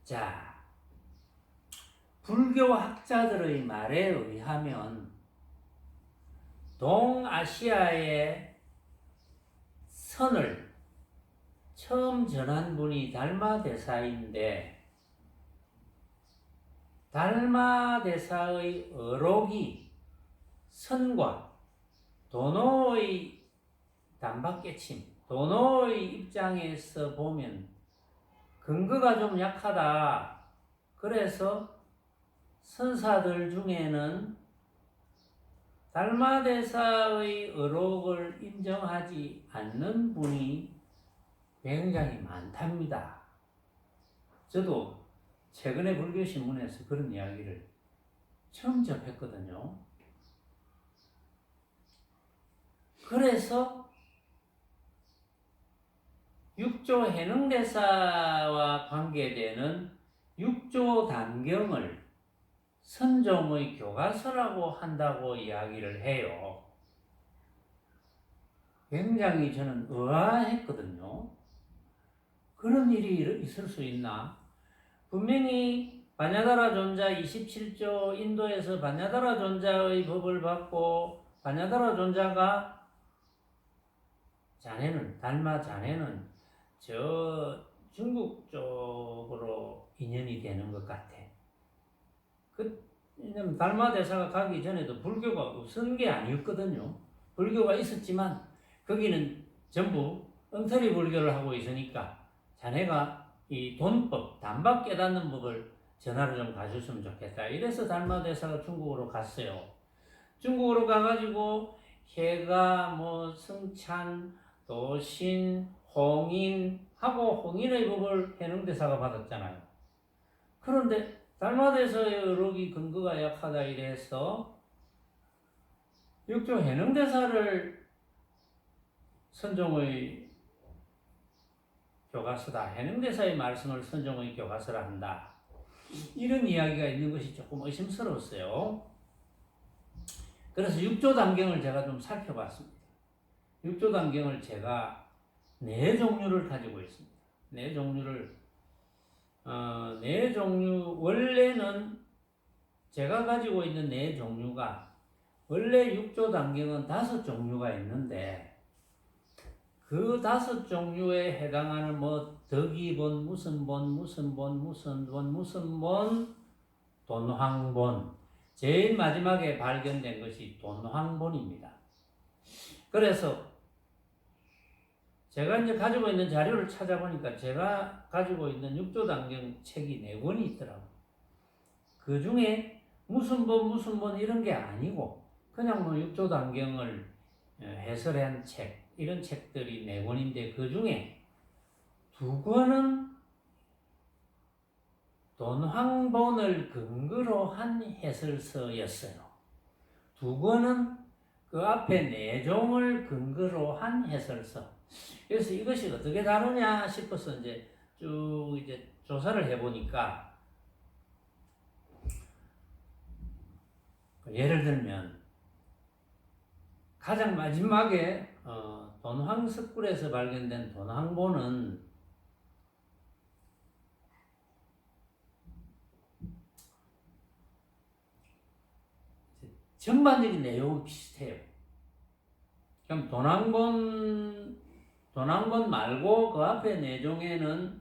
자, 불교 학자들의 말에 의하면 동아시아의 선을 처음 전한 분이 달마대사인데 달마대사의 어록이 선과 도노의 단박깨침, 도노의 입장에서 보면 근거가 좀 약하다. 그래서 선사들 중에는 달마대사의 의록을 인정하지 않는 분이 굉장히 많답니다. 저도 최근에 불교신문에서 그런 이야기를 처음 접했거든요. 그래서 육조 해능대사와 관계되는 육조 단경을 선종의 교과서라고 한다고 이야기를 해요. 굉장히 저는 의아했거든요. 그런 일이 있을 수 있나? 분명히 바냐다라 존자 27조 인도에서 바냐다라 존자의 법을 받고 바냐다라 존자가 자네는 달마 자네는 저 중국 쪽으로 인연이 되는 것 같아. 왜냐면 달마 대사가 가기 전에도 불교가 없은 게 아니었거든요. 불교가 있었지만 거기는 전부 엉터리 불교를 하고 있으니까 자네가 이 돈법, 단박 깨닫는 법을 전하를 좀 가졌으면 좋겠다. 이래서 달마 대사가 중국으로 갔어요. 중국으로 가가지고 해가 승찬, 도신, 홍인하고 홍인의 법을 해능대사가 받았잖아요. 그런데 달마대사의 의록이 근거가 약하다 이래서 육조 해능대사를 선종의 교과서다. 해능대사의 말씀을 선종의 교과서라 한다. 이런 이야기가 있는 것이 조금 의심스러웠어요. 그래서 육조단경을 제가 좀 살펴봤습니다. 육조단경을 제가 4종류를 가지고 있습니다. 4종류를 네 종류, 원래는 제가 가지고 있는 4종류가 원래 육조단경은 5종류가 있는데 그 5종류에 해당하는 덕이본, 무슨 본, 돈황본, 제일 마지막에 발견된 것이 돈황본입니다. 그래서 제가 이제 가지고 있는 자료를 찾아보니까 제가 가지고 있는 육조단경 책이 4권이 있더라고요. 그 중에 무슨 본 이런 게 아니고 그냥 육조단경을 해설한 책, 이런 책들이 4권인데 그 중에 2권은 돈황본을 근거로 한 해설서였어요. 2권은 그 앞에 4종을 근거로 한 해설서. 그래서 이것이 어떻게 다르냐 싶어서 쭉 조사를 해보니까 예를 들면 가장 마지막에 돈황석굴에서 발견된 돈황본은 전반적인 내용은 비슷해요. 그럼 돈황본 말고 그 앞에 4종에는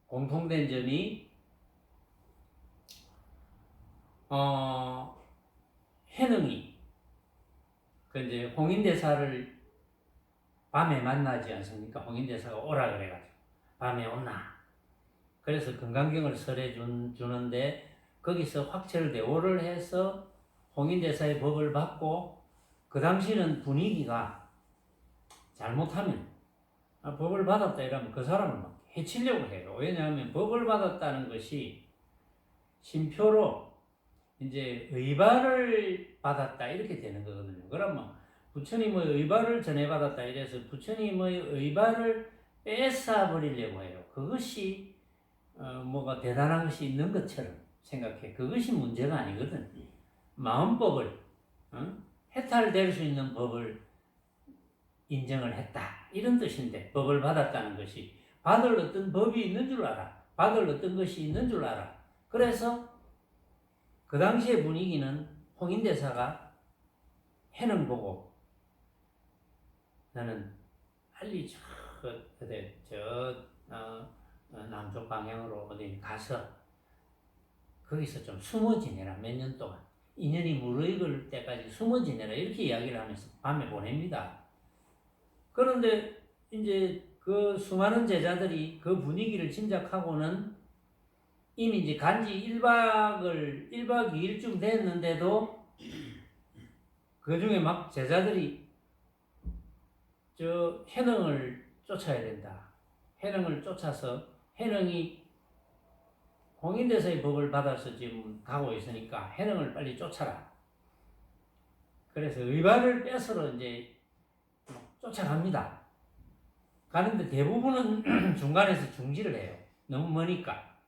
공통된 점이 해능이 이제 홍인대사를 밤에 만나지 않습니까? 홍인대사가 오라 그래가지고 밤에 온나. 그래서 금강경을 설해 주는데 거기서 확철대오를 해서 홍인대사의 법을 받고 그 당시는 분위기가 잘못하면 법을 받았다 이러면 그 사람을 막 해치려고 해요. 왜냐하면 법을 받았다는 것이 심표로 이제 의발을 받았다 이렇게 되는 거거든요. 그러면 부처님의 의발을 전해받았다 이래서 부처님의 의발을 뺏어버리려고 해요. 그것이 뭐가 대단한 것이 있는 것처럼 생각해. 그것이 문제가 아니거든. 마음법을 해탈될 수 있는 법을 인정을 했다 이런 뜻인데 법을 받았다는 것이 받을 어떤 법이 있는 줄 알아. 받을 어떤 것이 있는 줄 알아. 그래서 그 당시의 분위기는 홍인대사가 해능 보고 나는 빨리 남쪽 방향으로 어디 가서 거기서 좀 숨어 지내라. 몇 년 동안 인연이 무르익을 때까지 숨어 지내라 이렇게 이야기를 하면서 밤에 보냅니다. 그런데 이제 그 수많은 제자들이 그 분위기를 짐작하고는 이미 이제 간지 1박 2일쯤 됐는데도 그 중에 막 제자들이 저 해능을 쫓아야 된다. 해능을 쫓아서 해능이 홍인대사의 법을 받아서 지금 가고 있으니까 해능을 빨리 쫓아라. 그래서 의발을 뺏으러 이제 쫓아갑니다. 가는데 대부분은 중간에서 중지를 해요. 너무 머니까.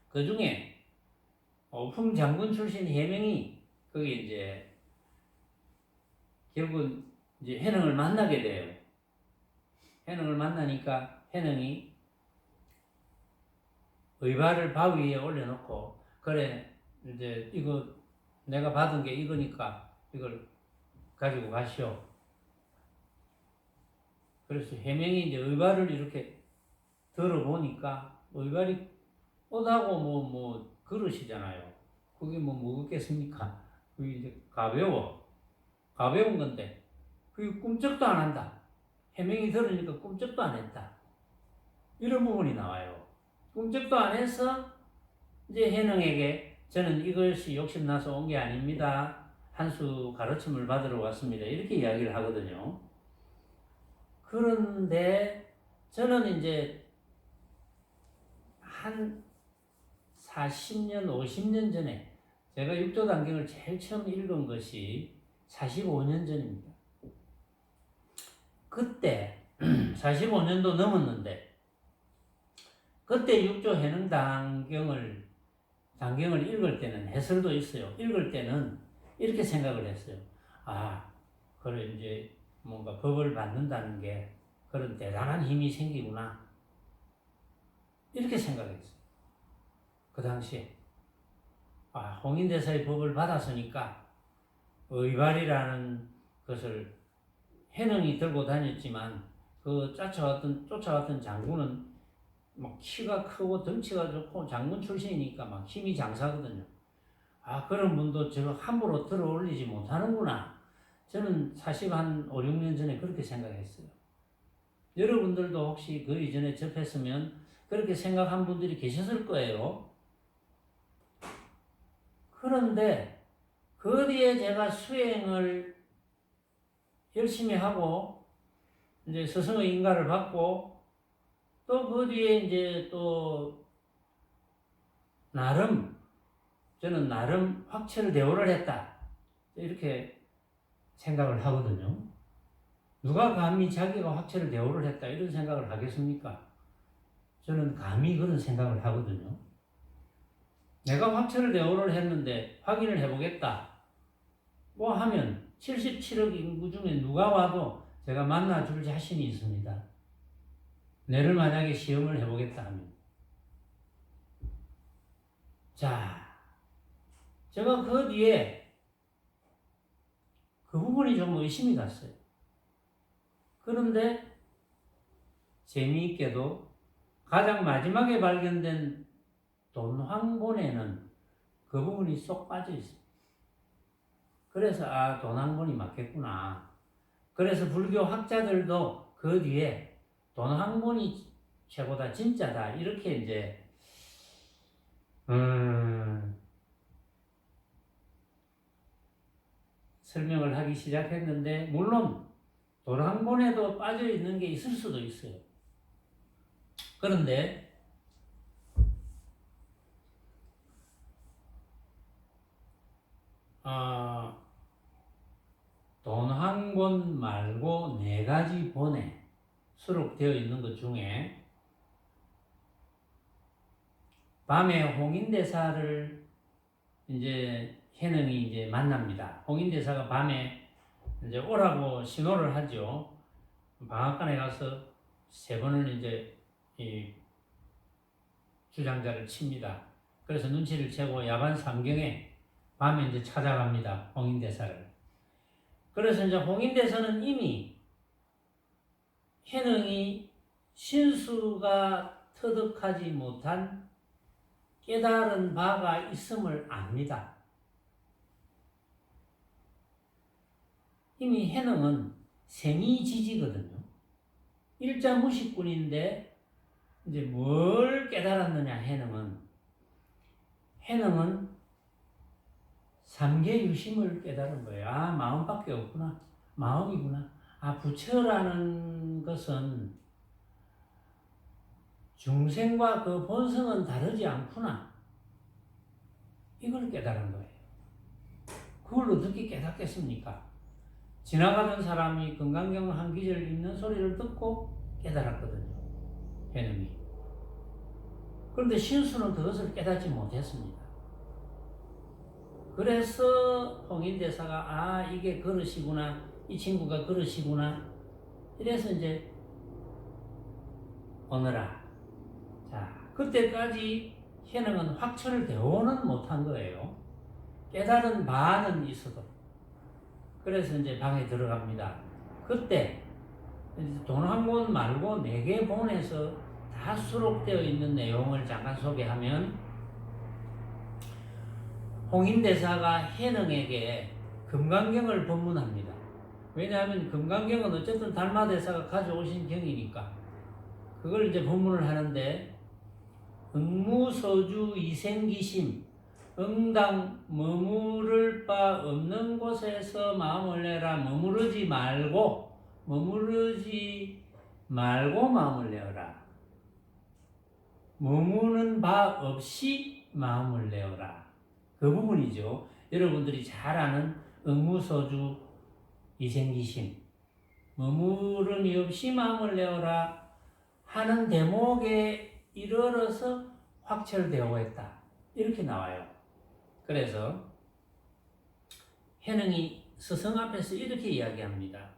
그 중에 풍 장군 출신 해명이 거기 이제 결국 이제 해능을 만나게 돼요. 해능을 만나니까 해능이 의발을 바위 위에 올려놓고 그래 이제 이거 내가 받은 게 이거니까 이걸 가지고 가시오. 그래서 해명이 이제 의발을 이렇게 들어보니까 의발이 옷하고 뭐 그릇이잖아요. 그게 뭐 무겁겠습니까? 그게 이제 가벼운 건데 그게 꿈쩍도 안 한다. 해명이 들으니까 꿈쩍도 안 했다. 이런 부분이 나와요. 꿈쩍도 안 해서 이제 해능에게 저는 이것이 욕심나서 온 게 아닙니다. 한 수 가르침을 받으러 왔습니다. 이렇게 이야기를 하거든요. 그런데 저는 이제 한 40년, 50년 전에 제가 육조단경을 제일 처음 읽은 것이 45년 전입니다. 그때 45년도 넘었는데 그때 육조 해능 단경을 읽을 때는 해설도 있어요. 읽을 때는 이렇게 생각을 했어요. 아, 그래 이제 뭔가 법을 받는다는 게 그런 대단한 힘이 생기구나. 이렇게 생각했어요. 그 당시에. 아, 홍인대사의 법을 받았으니까 의발이라는 것을 해능이 들고 다녔지만 그 쫓아왔던 장군은 막 키가 크고 덩치가 좋고 장군 출신이니까 막 힘이 장사거든요. 아, 그런 분도 저거 함부로 들어 올리지 못하는구나. 저는 사실 한 5, 6년 전에 그렇게 생각했어요. 여러분들도 혹시 그 이전에 접했으면 그렇게 생각한 분들이 계셨을 거예요. 그런데 그 뒤에 제가 수행을 열심히 하고 이제 스승의 인가를 받고 또 그 뒤에 이제 또 저는 나름 확철 대오를 했다. 이렇게 생각을 하거든요. 누가 감히 자기가 확철 대오를 했다 이런 생각을 하겠습니까? 저는 감히 그런 생각을 하거든요. 내가 확철 대오를 했는데 확인을 해보겠다. 뭐 하면 77억 인구 중에 누가 와도 제가 만나줄 자신이 있습니다. 내를 만약에 시험을 해보겠다 하면. 자, 제가 그 뒤에 그 부분이 좀 의심이 갔어요. 그런데 재미있게도 가장 마지막에 발견된 돈황본에는 그 부분이 쏙 빠져 있습니다. 그래서 돈황본이 맞겠구나. 그래서 불교 학자들도 그 뒤에 돈황본이 최고다, 진짜다 이렇게 이제 설명을 하기 시작했는데 물론 돈황본에도 빠져 있는 게 있을 수도 있어요. 그런데 돈황본 말고 4가지 본에 수록되어 있는 것 중에 밤에 홍인대사를 이제 해능이 이제 만납니다. 홍인대사가 밤에 이제 오라고 신호를 하죠. 방앗간에 가서 3번을 이제 이 주장자를 칩니다. 그래서 눈치를 채고 야반 3경에 밤에 이제 찾아갑니다. 홍인대사를. 그래서 이제 홍인대사는 이미 해능이 신수가 터득하지 못한 깨달은 바가 있음을 압니다. 이미 해능은 생이지지거든요. 일자무식군인데 이제 뭘 깨달았느냐 해능은 삼계 유심을 깨달은 거예요. 아, 마음밖에 없구나. 마음이구나. 아, 부처라는 것은 중생과 그 본성은 다르지 않구나. 이걸 깨달은 거예요. 그걸 어떻게 깨닫겠습니까? 지나가던 사람이 금강경 한 기절 읽는 소리를 듣고 깨달았거든요. 해능이. 그런데 신수는 그것을 깨닫지 못했습니다. 그래서 홍인대사가 아, 이게 그릇이구나. 이 친구가 그릇이구나. 이래서 이제 오너라. 자, 그때까지 해능은 확철되어는 못한 거예요. 깨달은 바는 있어도. 그래서 이제 방에 들어갑니다. 그때 돈 한 권 말고 4개 본에서 다 수록되어 있는 내용을 잠깐 소개하면, 홍인대사가 해능에게 금강경을 법문합니다. 왜냐하면 금강경은 어쨌든 달마대사가 가져오신 경이니까 그걸 이제 법문을 하는데, 응무서주 이생기심, 응당 머무를 바 없는 곳에서 마음을 내라. 머무르지 말고 마음을 내어라. 머무는 바 없이 마음을 내어라. 그 부분이죠. 여러분들이 잘 아는 응무서주 이생기심, 머무름이 없이 마음을 내어라 하는 대목에 이르러서 확철되어 있다. 이렇게 나와요. 그래서 해능이 스승 앞에서 이렇게 이야기합니다.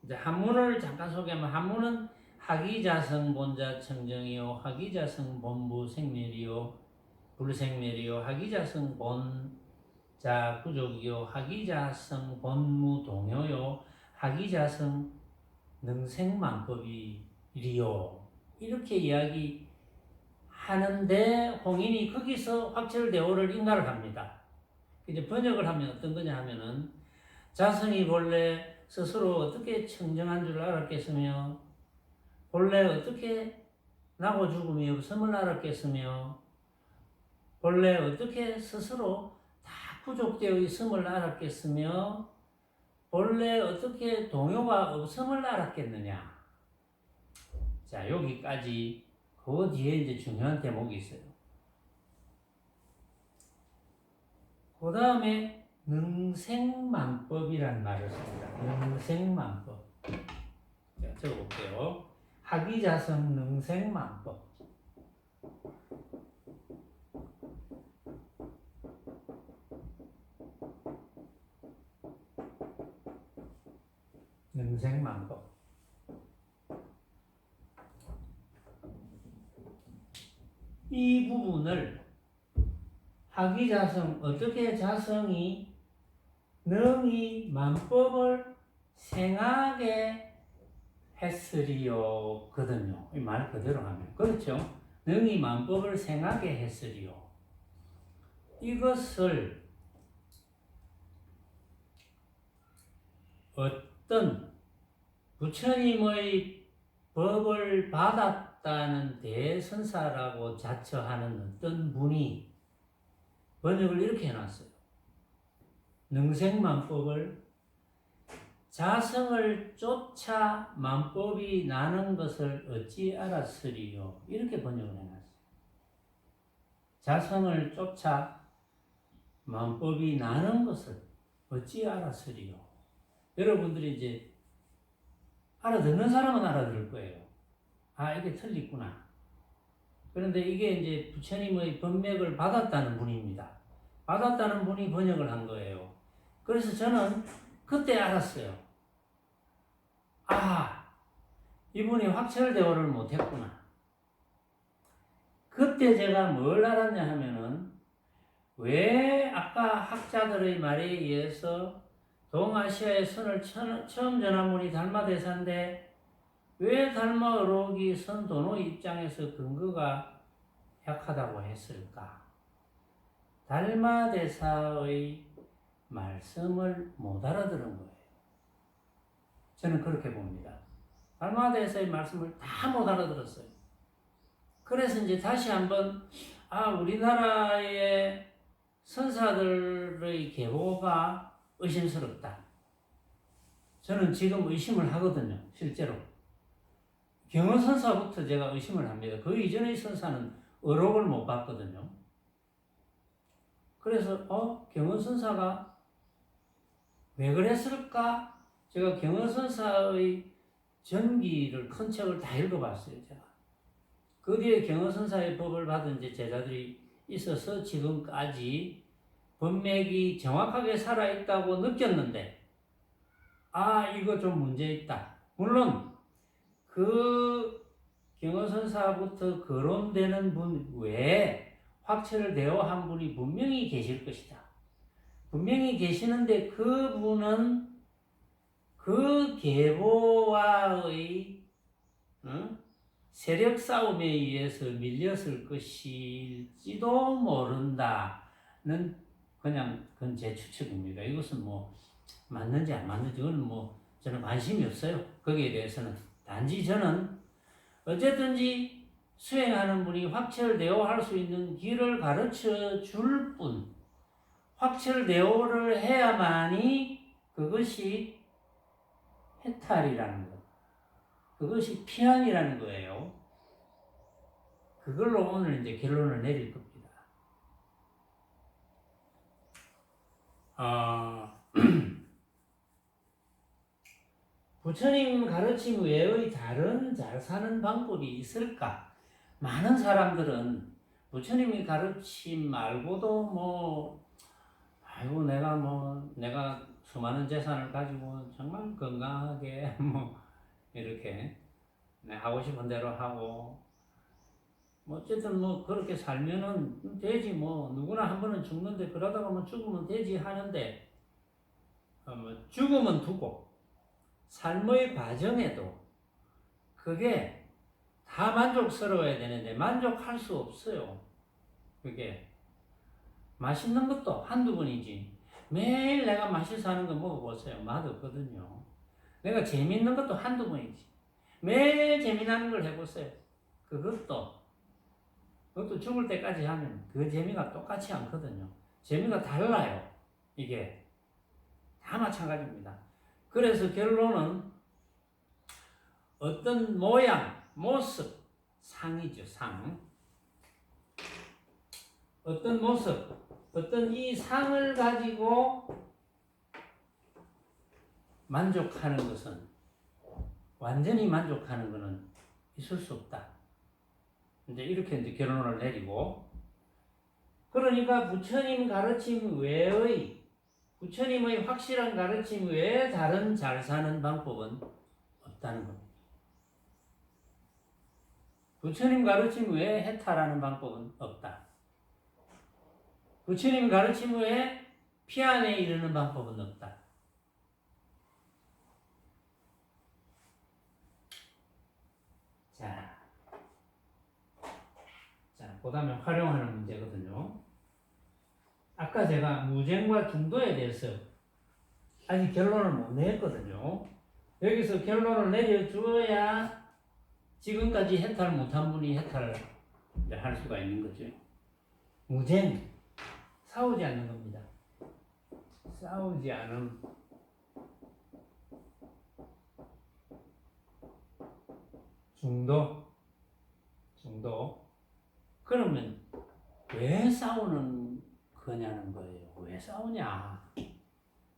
이제 한문을 잠깐 소개하면, 한문은 하기자성 본자 청정이요, 하기자성 본부 생멸이요, 불생멸이요, 하기자성 본자 구족이요, 하기자성 본무 동요요, 하기자성 능생만법이리요. 이렇게 이야기하는데 홍인이 거기서 확철대오를 인가를 합니다. 이제 번역을 하면 어떤 거냐 하면은, 자성이 본래 스스로 어떻게 청정한 줄 알았겠으며, 본래 어떻게 나고 죽음이 없음을 알았겠으며, 본래 어떻게 스스로 다 부족되어 있음을 알았겠으며, 본래 어떻게 동요가 없음을 알았겠느냐. 자, 여기까지. 그 뒤에 이제 중요한 대목이 있어요. 그 다음에 능생만법이란 말을 씁니다. 능생만법. 자, 적어볼게요. 하기자성 능생만법. 능생만법. 이 부분을 하기자성, 어떻게 자성이 능히 만법을 생하게 했으리요 거든요. 이 말 그대로 하면 그렇죠. 능히 만법을 생하게 했으리요. 이것을 어떤 부처님의 법을 받았다는 대선사라고 자처하는 어떤 분이 번역을 이렇게 해놨어요. 능생만법을 자성을 쫓아 만법이 나는 것을 어찌 알았으리요. 이렇게 번역을 해놨어요. 자성을 쫓아 만법이 나는 것을 어찌 알았으리요. 여러분들이 이제 알아듣는 사람은 알아들을 거예요. 아, 이게 틀리구나. 그런데 이게 이제 부처님의 법맥을 받았다는 분입니다. 받았다는 분이 번역을 한 거예요. 그래서 저는 그때 알았어요. 아, 이분이 확철대오를 못했구나. 그때 제가 뭘 알았냐 하면은, 왜 아까 학자들의 말에 의해서 동아시아의 선을 처음 전한 분이 달마대사인데, 왜 달마의록이 선도노 입장에서 근거가 약하다고 했을까? 달마대사의 말씀을 못 알아들은 거예요. 저는 그렇게 봅니다. 달마대사의 말씀을 다 못 알아들었어요. 그래서 이제 다시 한번, 우리나라의 선사들의 계보가 의심스럽다. 저는 지금 의심을 하거든요. 실제로. 경허선사부터 제가 의심을 합니다. 그 이전의 선사는 의록을 못 봤거든요. 그래서 경허선사가 왜 그랬을까? 제가 경허선사의 전기를 큰 책을 다 읽어봤어요. 제가. 그 뒤에 경허선사의 법을 받은 이제 제자들이 있어서 지금까지 법맥이 정확하게 살아있다고 느꼈는데 이거 좀 문제 있다. 물론 그 경허선사부터 거론되는 분 외에 확철을 대어한 분이 분명히 계실 것이다. 분명히 계시는데 그분은 그 계보와의 세력 싸움에 의해서 밀렸을 것일지도 모른다는 그건 제 추측입니다. 이것은 뭐 맞는지 안 맞는지 그건 뭐 저는 관심이 없어요. 거기에 대해서는. 단지 저는 어쨌든지 수행하는 분이 확철대오할 수 있는 길을 가르쳐 줄 뿐, 확철대오를 해야만이 그것이 해탈이라는 것, 그것이 피안이라는 거예요. 그걸로 오늘 이제 결론을 내릴 겁니다. 부처님 가르침 외의 다른 잘 사는 방법이 있을까? 많은 사람들은 부처님이 가르침 말고도 내가 수많은 재산을 가지고 정말 건강하게 이렇게 하고 싶은 대로 하고 어쨌든 그렇게 살면은 되지 누구나 한 번은 죽는데 그러다가 죽으면 되지 하는데 죽으면 두고 삶의 과정에도 그게 다 만족스러워야 되는데 만족할 수 없어요. 그게 맛있는 것도 한두 번이지 매일 내가 맛있어 하는 거 먹어보세요. 맛없거든요. 내가 재밌는 것도 한두 번이지 매일 재미나는 걸 해보세요. 그것도 죽을 때까지 하면 그 재미가 똑같지 않거든요. 재미가 달라요. 이게 다 마찬가지입니다. 그래서 결론은 어떤 모양, 모습, 상이죠, 상. 어떤 모습, 어떤 이 상을 가지고 만족하는 것은, 완전히 만족하는 것은 있을 수 없다. 이렇게 결론을 내리고, 그러니까 부처님 가르침 외의, 부처님의 확실한 가르침 외에 다른 잘 사는 방법은 없다는 겁니다. 부처님 가르침 외에 해탈하는 방법은 없다. 부처님 가르침 외에 피안에 이르는 방법은 없다. 자, 그 다음에 활용하는 문제거든요. 아까 제가 무쟁과 중도에 대해서 아직 결론을 못 냈거든요. 여기서 결론을 내려줘야 지금까지 해탈 못한 분이 해탈을 할 수가 있는 거죠. 무쟁, 싸우지 않는 겁니다. 싸우지 않음. 중도. 그러면 왜 싸우는 거냐는 거예요. 왜 싸우냐?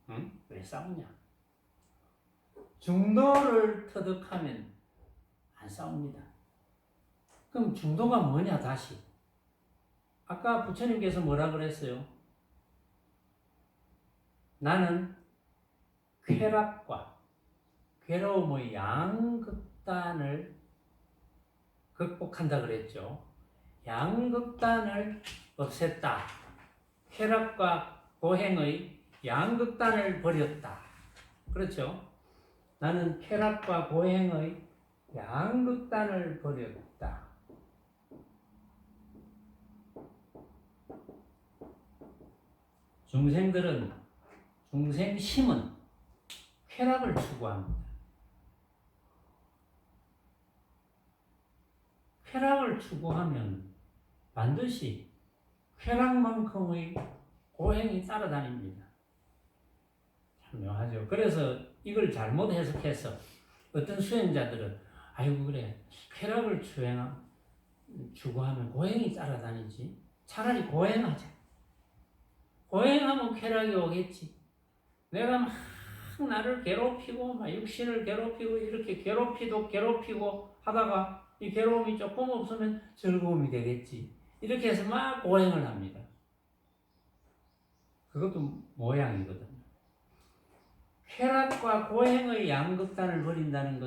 응? 왜 싸우냐? 중도를 터득하면 안 싸웁니다. 그럼 중도가 뭐냐 다시? 아까 부처님께서 뭐라 그랬어요? 나는 쾌락과 괴로움의 양극단을 극복한다 그랬죠. 양극단을 없앴다. 쾌락과 고행의 양극단을 버렸다. 그렇죠? 나는 쾌락과 고행의 양극단을 버렸다. 중생심은 쾌락을 추구합니다. 쾌락을 추구하면 반드시 쾌락만큼의 고행이 따라다닙니다. 참 묘하죠. 그래서 이걸 잘못 해석해서 어떤 수행자들은 아이고 그래 쾌락을 추구하면 고행이 따라다니지. 차라리 고행하자. 고행하면 쾌락이 오겠지. 내가 막 나를 괴롭히고 막 육신을 괴롭히고 이렇게 괴롭히고 하다가 이 괴로움이 조금 없으면 즐거움이 되겠지. 이렇게 해서 막 고행을 합니다. 그것도 모양이거든요. 쾌락과 고행의 양극단을 버린다는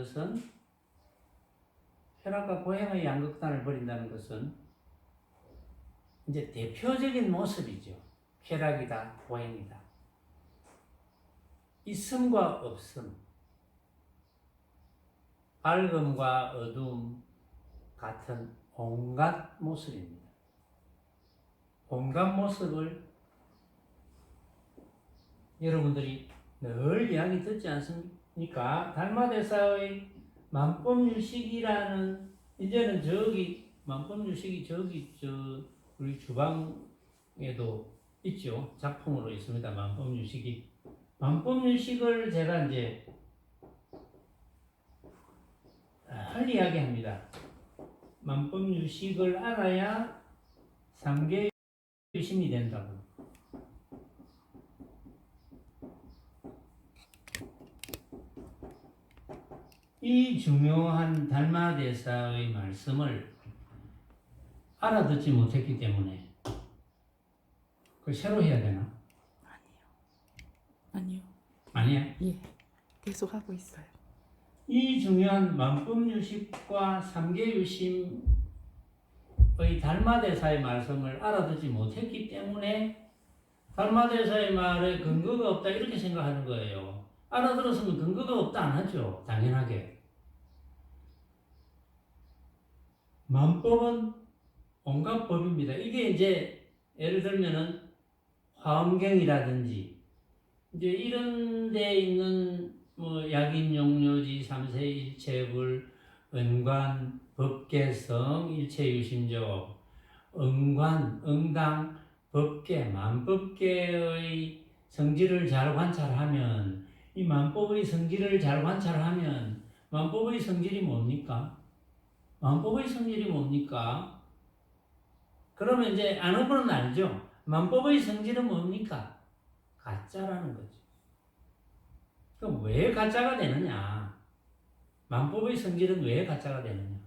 것은 이제 대표적인 모습이죠. 쾌락이다, 고행이다. 있음과 없음, 밝음과 어두움 같은 온갖 모습입니다. 온갖 모습을 여러분들이 늘 이야기 듣지 않습니까? 달마대사의 만법유식이라는 이제는 만법유식이 우리 주방에도 있죠. 작품으로 있습니다. 만법유식을 제가 이제 이야기합니다. 만법유식을 알아야 삼계유심이 된다고. 이 중요한 달마대사의 말씀을 알아듣지 못했기 때문에 그걸 새로 해야 되나? 아니요. 아니야? 예. 계속 하고 있어요. 이 중요한 만법유식과 삼계유심의 달마대사의 말씀을 알아듣지 못했기 때문에 달마대사의 말에 근거가 없다 이렇게 생각하는 거예요. 알아들었으면 근거가 없다 안 하죠. 당연하게. 만법은 온갖 법입니다. 이게 이제 예를 들면은 화엄경이라든지 이제 이런 데 있는 뭐 약인용료지 삼세일체불 은관 법계성 일체유심조 응관 응당 법계 만법계의 성질을 잘 관찰하면 이 만법의 성질을 잘 관찰하면 만법의 성질이 뭡니까? 만법의 성질이 뭡니까? 그러면 이제 안어부는 알죠? 만법의 성질은 뭡니까? 가짜라는 거죠. 그럼 왜 가짜가 되느냐? 만법의 성질은 왜 가짜가 되느냐?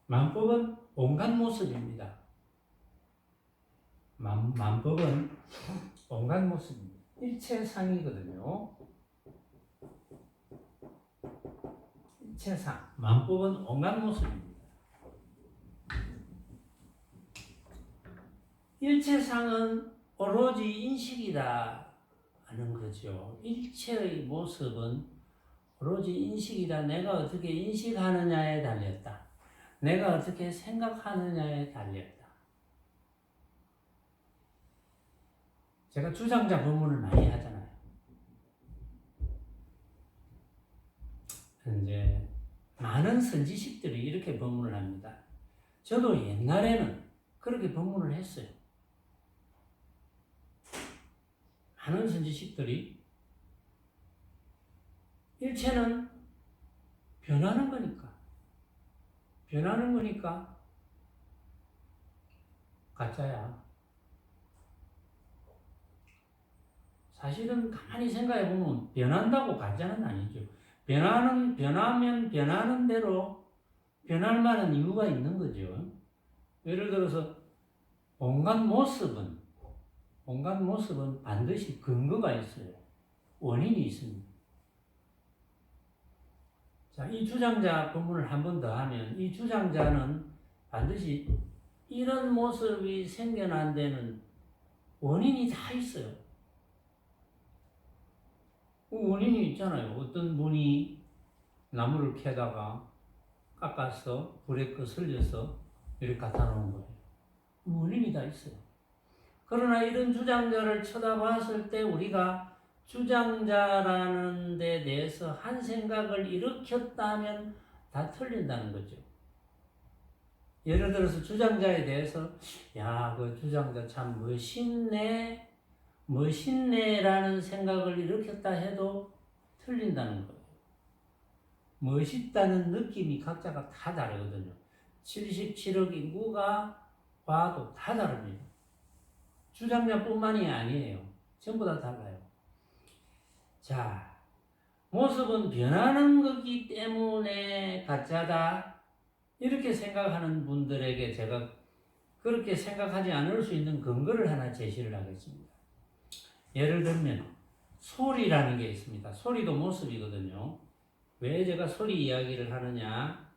만법은 온갖 모습입니다. 만법은 온갖 모습입니다. 일체상이거든요. 일체상. 만법은 온갖 모습입니다. 일체상은 오로지 인식이다 하는 거죠. 일체의 모습은 오로지 인식이다. 내가 어떻게 인식하느냐에 달렸다. 내가 어떻게 생각하느냐에 달렸다. 제가 주장자 법문을 많이 하잖아요. 이제 많은 선지식들이 이렇게 법문을 합니다. 저도 옛날에는 그렇게 법문을 했어요. 많은 선지식들이 일체는 변하는 거니까 가짜야. 사실은 가만히 생각해 보면 변한다고 가짜는 아니죠. 변하면 변하는 대로 변할 만한 이유가 있는 거죠. 예를 들어서 온갖 모습은 반드시 근거가 있어요. 원인이 있습니다. 자, 이 주장자 본문을 한 번 더 하면 이 주장자는 반드시 이런 모습이 생겨난 데는 원인이 다 있어요. 원인이 있잖아요. 어떤 분이 나무를 캐다가 깎아서 불에 끌려서 이렇게 갖다 놓은 거예요. 원인이 다 있어요. 그러나 이런 주장자를 쳐다봤을 때 우리가 주장자라는 데 대해서 한 생각을 일으켰다면 다 틀린다는 거죠. 예를 들어서 주장자에 대해서 야, 그 주장자 참 멋있네라는 생각을 일으켰다 해도 틀린다는 거예요. 멋있다는 느낌이 각자가 다 다르거든요. 77억 인구가 봐도 다 다릅니다. 주장자뿐만이 아니에요. 전부 다 달라요. 자, 모습은 변하는 거기 때문에 가짜다. 이렇게 생각하는 분들에게 제가 그렇게 생각하지 않을 수 있는 근거를 하나 제시를 하겠습니다. 예를 들면 소리라는 게 있습니다. 소리도 모습이거든요. 왜 제가 소리 이야기를 하느냐?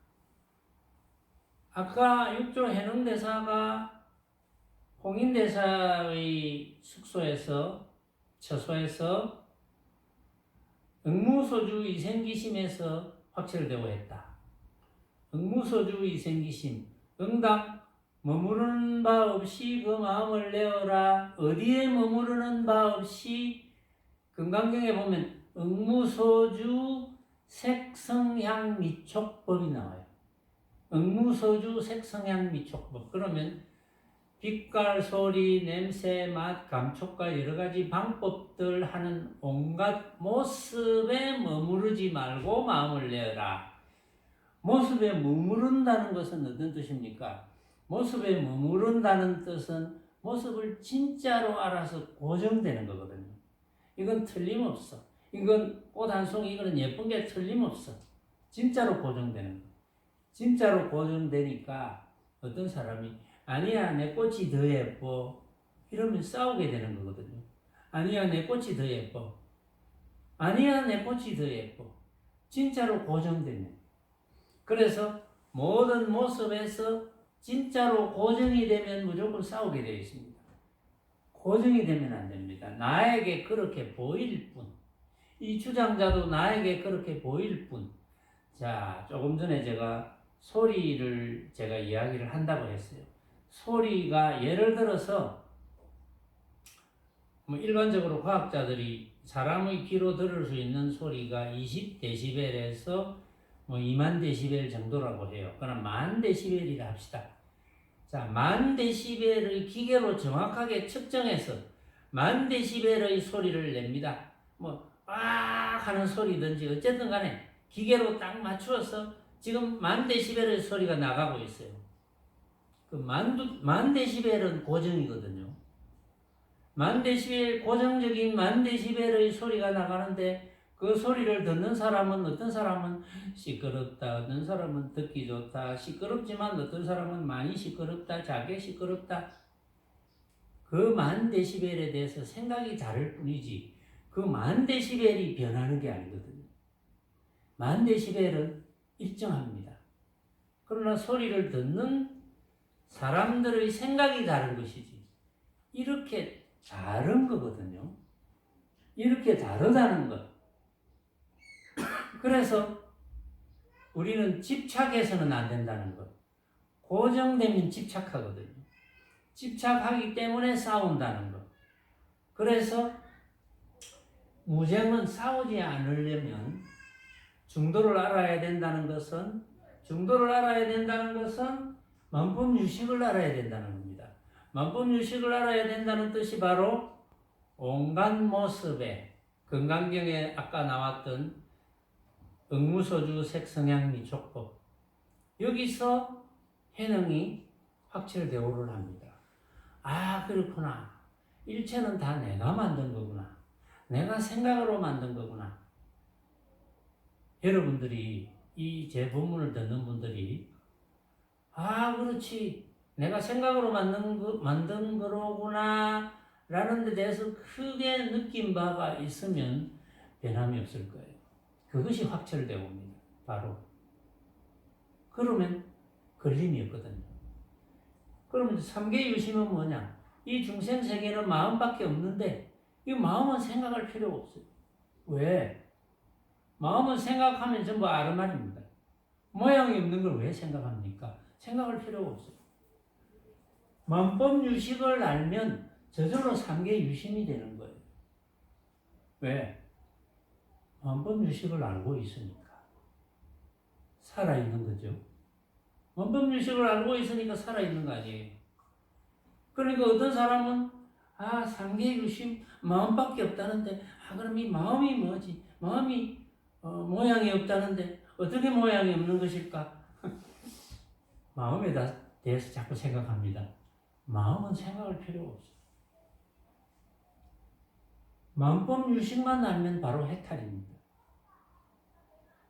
아까 6조 해능대사가 홍인대사의 숙소에서 처소에서 응무소주 이생기심에서 확철되고 했다. 응무소주 이생기심, 응답 머무르는 바 없이 그 마음을 내어라. 어디에 머무르는 바 없이 금강경에 보면 응무소주 색성향 미촉법이 나와요. 응무소주 색성향 미촉법. 그러면 빛깔, 소리, 냄새, 맛, 감촉과 여러 가지 방법들 하는 온갖 모습에 머무르지 말고 마음을 내어라. 모습에 머무른다는 것은 어떤 뜻입니까? 모습에 머무른다는 뜻은 모습을 진짜로 알아서 고정되는 거거든요. 이건 틀림없어. 이건 꽃 한 송이, 이거는 예쁜 게 틀림없어. 진짜로 고정되는 거. 진짜로 고정되니까 어떤 사람이 아니야, 내 꽃이 더 예뻐. 이러면 싸우게 되는 거거든요. 아니야, 내 꽃이 더 예뻐. 아니야, 내 꽃이 더 예뻐. 진짜로 고정되면. 그래서 모든 모습에서 진짜로 고정이 되면 무조건 싸우게 되어 있습니다. 고정이 되면 안 됩니다. 나에게 그렇게 보일 뿐. 이 주장자도 나에게 그렇게 보일 뿐. 자, 조금 전에 제가 소리를 제가 이야기를 한다고 했어요. 소리가 예를 들어서 일반적으로 과학자들이 사람의 귀로 들을 수 있는 소리가 20데시벨에서 2만 데시벨 정도라고 해요. 그럼 만 데시벨이라 합시다. 자, 만 데시벨의 기계로 정확하게 측정해서 만 데시벨의 소리를 냅니다. 하는 소리든지 어쨌든 간에 기계로 딱 맞추어서 지금 만 데시벨의 소리가 나가고 있어요. 그 만 데시벨은 고정이거든요. 만 데시벨, 고정적인 만 데시벨의 소리가 나가는데 그 소리를 듣는 사람은 어떤 사람은 시끄럽다, 어떤 사람은 듣기 좋다, 시끄럽지만 어떤 사람은 많이 시끄럽다, 작게 시끄럽다. 그 만 데시벨에 대해서 생각이 다를 뿐이지 그 만 데시벨이 변하는 게 아니거든요. 만 데시벨은 일정합니다. 그러나 소리를 듣는 사람들의 생각이 다른 것이지 이렇게 다른 거거든요. 이렇게 다르다는 것. 그래서 우리는 집착해서는 안 된다는 것. 고정되면 집착하거든요. 집착하기 때문에 싸운다는 것. 그래서 무쟁은 싸우지 않으려면 중도를 알아야 된다는 것은 만법유식을 알아야 된다는 겁니다. 만법유식을 알아야 된다는 뜻이 바로 온갖 모습에 금강경에 아까 나왔던 응무소주 색성향미촉법 여기서 해능이 확철대오를 합니다. 아, 그렇구나. 일체는 다 내가 만든 거구나. 내가 생각으로 만든 거구나. 여러분들이 이 제 본문을 듣는 분들이 아, 그렇지. 내가 생각으로 만든 거로구나 라는 데 대해서 크게 느낀 바가 있으면 변함이 없을 거예요. 그것이 확철대오입니다. 바로. 그러면 걸림이 없거든요. 그러면 3계 유심은 뭐냐? 이 중생 세계는 마음밖에 없는데 이 마음은 생각할 필요가 없어요. 왜? 마음은 생각하면 전부 아르말입니다. 모양이 없는 걸 왜 생각합니까? 생각할 필요가 없어요. 만법 유식을 알면 저절로 3계 유심이 되는 거예요. 왜? 만법 유식을 알고 있으니까. 살아있는 거죠. 원법유식을 알고 있으니까 살아있는 거 아니에요. 그러니까 어떤 사람은 상계유심 마음밖에 없다는데 그럼 이 마음이 뭐지? 마음이 모양이 없다는데 어떻게 모양이 없는 것일까? 마음에 대해서 자꾸 생각합니다. 마음은 생각할 필요가 없어요. 마음법 유식만 알면 바로 해탈입니다.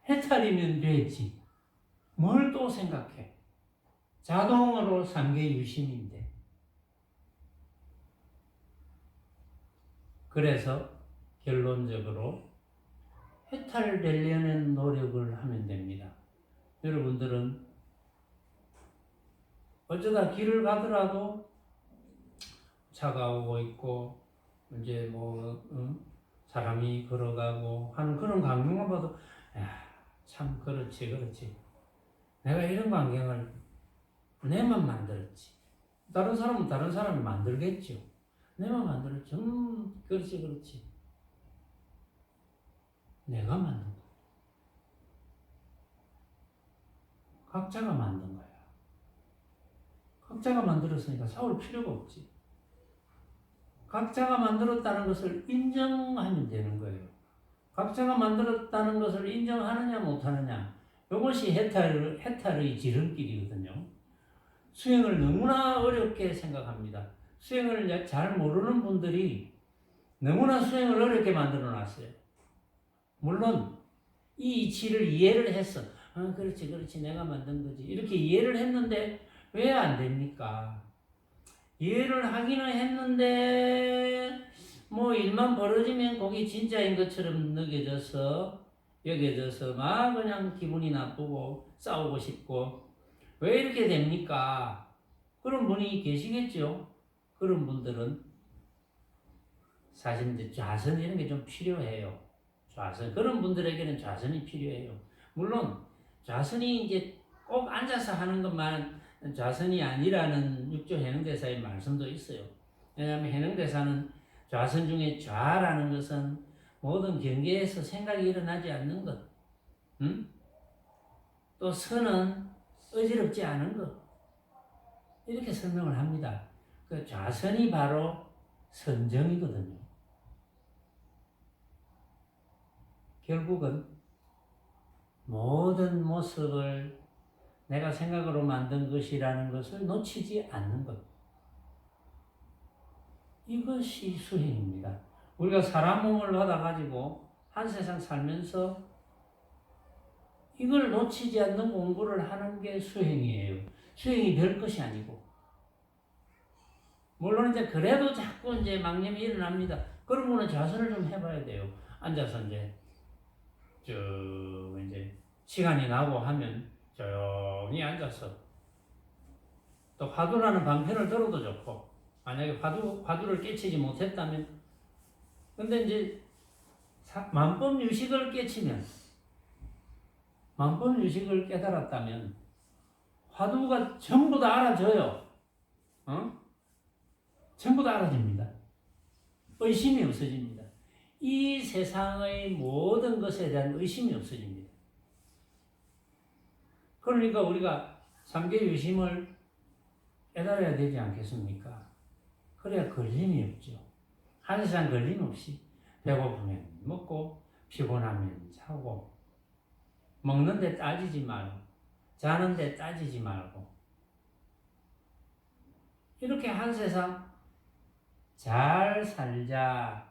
해탈이면 되지. 뭘 또 생각해? 자동으로 상계 유심인데. 그래서 결론적으로 해탈되려는 노력을 하면 됩니다. 여러분들은 어쩌다 길을 가더라도 차가 오고 있고 이제 사람이 걸어가고 하는 그런 광경만 봐도 참 그렇지 내가 이런 광경을 내만 만들었지. 다른 사람은 다른 사람이 만들겠죠. 내만 만들었지. 그렇지 내가 만든 거야. 각자가 만든 거야. 각자가 만들었으니까 싸울 필요가 없지. 각자가 만들었다는 것을 인정하면 되는 거예요. 각자가 만들었다는 것을 인정하느냐 못하느냐, 이것이 해탈의 지름길이거든요. 수행을 너무나 어렵게 생각합니다. 수행을 잘 모르는 분들이 너무나 수행을 어렵게 만들어 놨어요. 물론 이 이치를 이해를 했어. 그렇지 내가 만든 거지. 이렇게 이해를 했는데 왜 안 됩니까? 이해를 하기는 했는데 일만 벌어지면 그게 진짜인 것처럼 여겨져서 막 그냥 기분이 나쁘고 싸우고 싶고 왜 이렇게 됩니까? 그런 분이 계시겠죠. 그런 분들은 사실 이제 좌선 이런 게 좀 필요해요. 좌선 그런 분들에게는 좌선이 필요해요. 물론 좌선이 이제 꼭 앉아서 하는 것만 좌선이 아니라는 육조 해능대사의 말씀도 있어요. 왜냐하면 해능대사는 좌선 중에 좌라는 것은 모든 경계에서 생각이 일어나지 않는 것, 또 선은 어지럽지 않은 것, 이렇게 설명을 합니다. 그 좌선이 바로 선정이거든요. 결국은 모든 모습을 내가 생각으로 만든 것이라는 것을 놓치지 않는 것. 이것이 수행입니다. 우리가 사람 몸을 받아가지고 한 세상 살면서 이걸 놓치지 않는 공부를 하는 게 수행이에요. 수행이 별 것이 아니고. 물론 이제 그래도 자꾸 이제 망념이 일어납니다. 그러면 좌선을 좀 해봐야 돼요. 앉아서 이제 시간이 나고 하면 조용히 앉아서 또 화두라는 방편을 들어도 좋고, 만약에 화두를 깨치지 못했다면, 근데 이제 만법유식을 깨달았다면 화두가 전부 다 알아져요. 전부 다 알아집니다. 의심이 없어집니다. 이 세상의 모든 것에 대한 의심이 없어집니다. 그러니까 우리가 삼계유심을 깨달아야 되지 않겠습니까? 그래야 걸림이 없죠. 한 세상 걸림 없이 배고프면 먹고 피곤하면 자고 먹는데 따지지 말고 자는데 따지지 말고 이렇게 한 세상 잘 살자는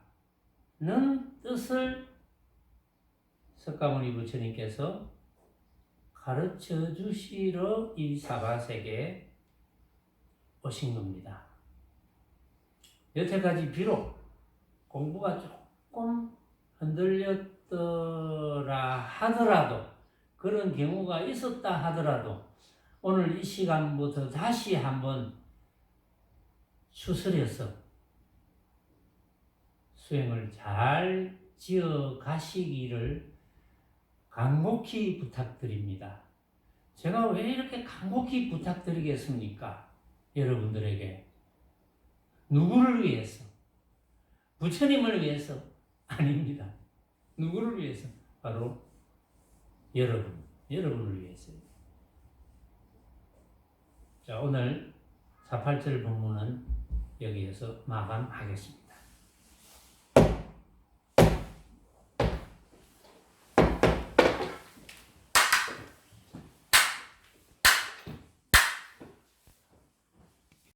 뜻을 석가모니 부처님께서 가르쳐 주시러 이 사바세계에 오신 겁니다. 여태까지 비록 공부가 조금 흔들렸더라 하더라도, 그런 경우가 있었다 하더라도 오늘 이 시간부터 다시 한번 추스려서 수행을 잘 지어 가시기를 간곡히 부탁드립니다. 제가 왜 이렇게 간곡히 부탁드리겠습니까? 여러분들에게. 누구를 위해서? 부처님을 위해서? 아닙니다. 누구를 위해서? 바로 여러분을 위해서요. 자, 오늘 487 본문은 여기에서 마감하겠습니다.